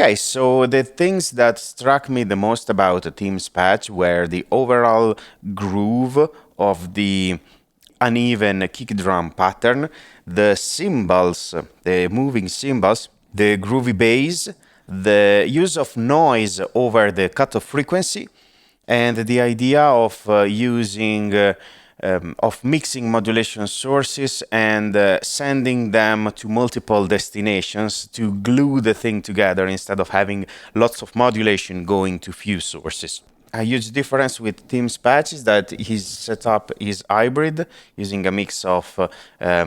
Okay, so the things that struck me the most about Tim's patch were the overall groove of the uneven kick drum pattern, the cymbals, the moving cymbals, the groovy bass, the use of noise over the cutoff frequency, and the idea of mixing modulation sources and sending them to multiple destinations to glue the thing together instead of having lots of modulation going to few sources. A huge difference with Tim's patch is that his setup is hybrid, using a mix of DAW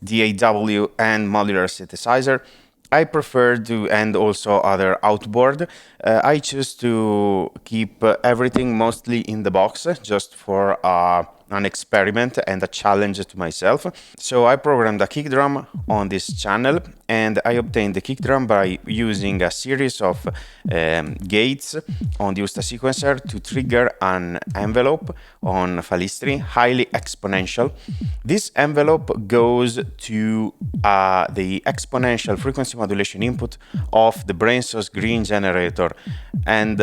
and modular synthesizer. I prefer to, and also other outboard. I choose to keep everything mostly in the box, just for an experiment and a challenge to myself. So I programmed a kick drum on this channel, and I obtained the kick drum by using a series of gates on the Usta sequencer to trigger an envelope on Falistri, highly exponential. This envelope goes to the exponential frequency modulation input of the BrainSauce green generator, and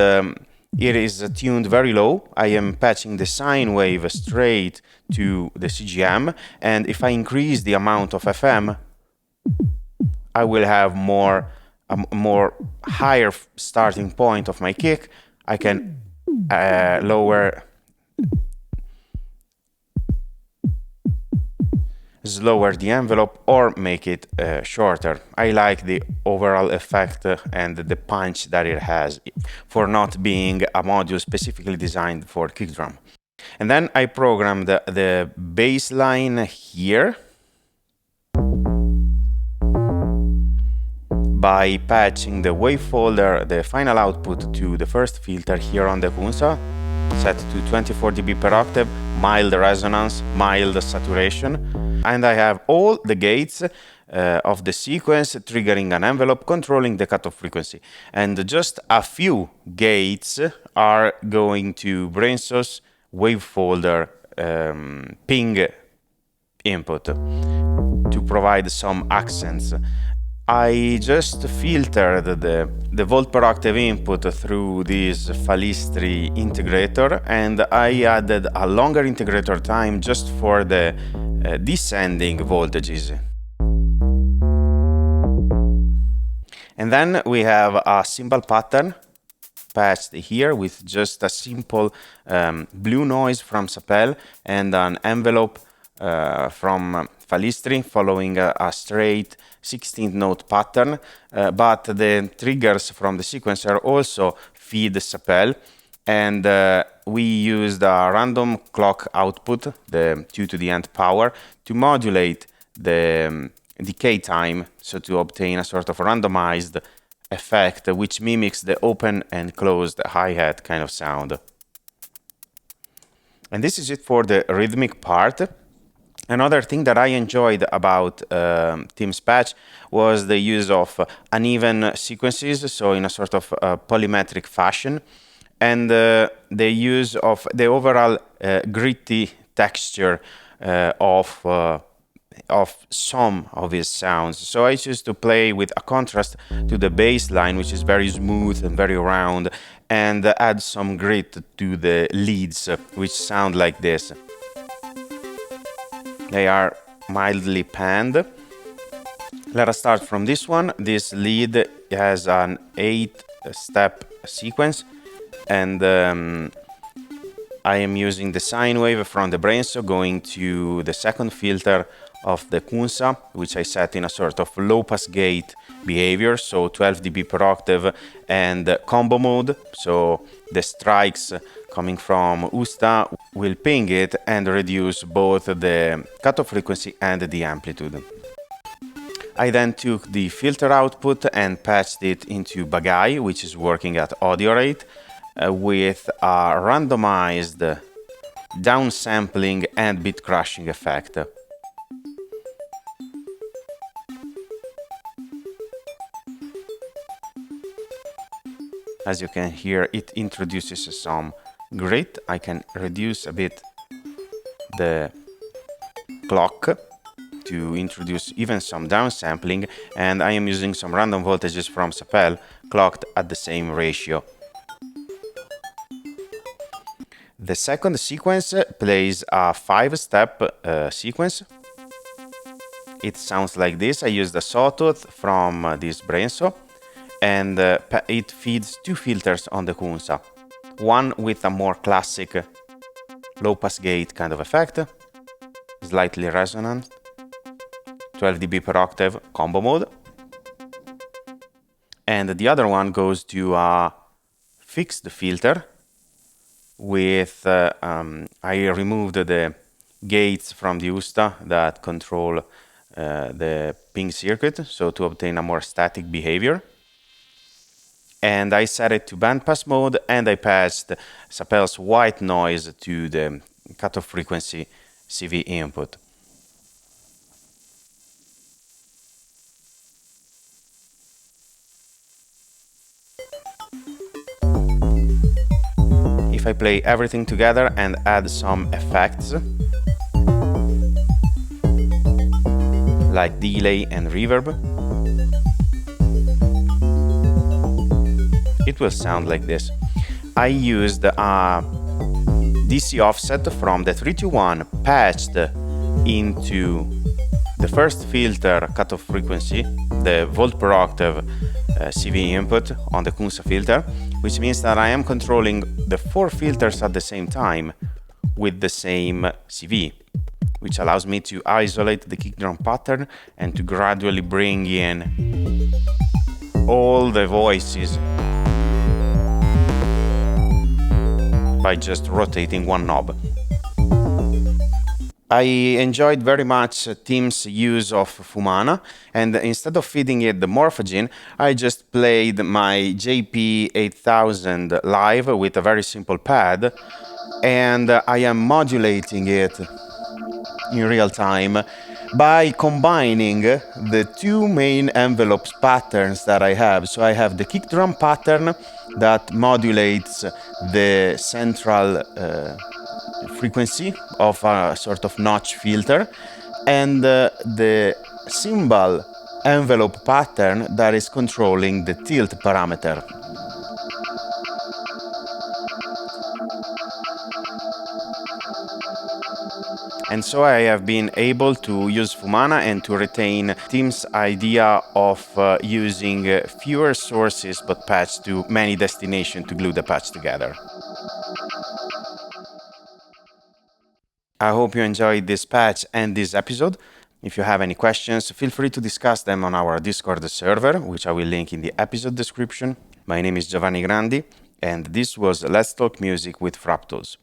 it is tuned very low. I am patching the sine wave straight to the CGM, and if I increase the amount of FM, I will have a more higher starting point of my kick. I can slower the envelope or make it shorter. I like the overall effect and the punch that it has for not being a module specifically designed for kick drum. And then I programmed the bass line here by patching the wave folder, the final output, to the first filter here on the Kunsa, set to 24 dB per octave, mild resonance, mild saturation. And I have all the gates of the sequence triggering an envelope controlling the cutoff frequency. And just a few gates are going to BrainSauce wave folder ping input to provide some accents. I just filtered the volt per octave input through this Falistri integrator, and I added a longer integrator time just for the descending voltages. And then we have a cymbal pattern patched here with just a simple blue noise from Sapel and an envelope from Falistri following a straight 16th note pattern, but the triggers from the sequencer also feed Sapel, and we used a random clock output, the 2 to the nth power, to modulate the decay time, so to obtain a sort of randomized effect which mimics the open and closed hi-hat kind of sound. And this is it for the rhythmic part. Another thing that I enjoyed about Tim's patch was the use of uneven sequences, so in a sort of polymetric fashion, and the use of the overall gritty texture of some of his sounds. So I choose to play with a contrast to the bass line, which is very smooth and very round, and add some grit to the leads, which sound like this. They are mildly panned. Let us start from this one. This lead has an 8-step sequence, and I am using the sine wave from the Brainstorm going to the second filter of the Kunsa, which I set in a sort of low pass gate behavior, so 12 dB per octave, and combo mode, so the strikes coming from Usta will ping it and reduce both the cutoff frequency and the amplitude. I then took the filter output and patched it into Bagai, which is working at audio rate, with a randomized downsampling and bit crushing effect. As you can hear, it introduces some grit. I can reduce a bit the clock to introduce even some downsampling, and I am using some random voltages from Sapel clocked at the same ratio. The second sequence plays a 5-step sequence. It sounds like this. I used a sawtooth from this Brainstorm, and it feeds 2 filters on the Kunsa. One with a more classic low pass gate kind of effect, slightly resonant, 12 dB per octave combo mode. And the other one goes to a fixed filter with, I removed the gates from the Usta that control the ping circuit, so to obtain a more static behavior. And I set it to bandpass mode, and I passed Sapel's white noise to the cutoff frequency CV input. If I play everything together and add some effects, like delay and reverb, it will sound like this. I used a DC offset from the 321 patched into the first filter cutoff frequency, the volt per octave CV input on the Kunsa filter, which means that I am controlling the 4 filters at the same time with the same CV, which allows me to isolate the kick drum pattern and to gradually bring in all the voices by just rotating one knob. I enjoyed very much Tim's use of Fumana, and instead of feeding it the Morphogen, I just played my JP8000 live with a very simple pad, and I am modulating it in real time by combining the 2 main envelopes patterns that I have. So I have the kick drum pattern that modulates the central frequency of a sort of notch filter, and the cymbal envelope pattern that is controlling the tilt parameter. And so I have been able to use Fumana and to retain Tim's idea of using fewer sources but patched to many destinations to glue the patch together. I hope you enjoyed this patch and this episode. If you have any questions, feel free to discuss them on our Discord server, which I will link in the episode description. My name is Giovanni Grandi, and this was Let's Talk Music with Frap Tools.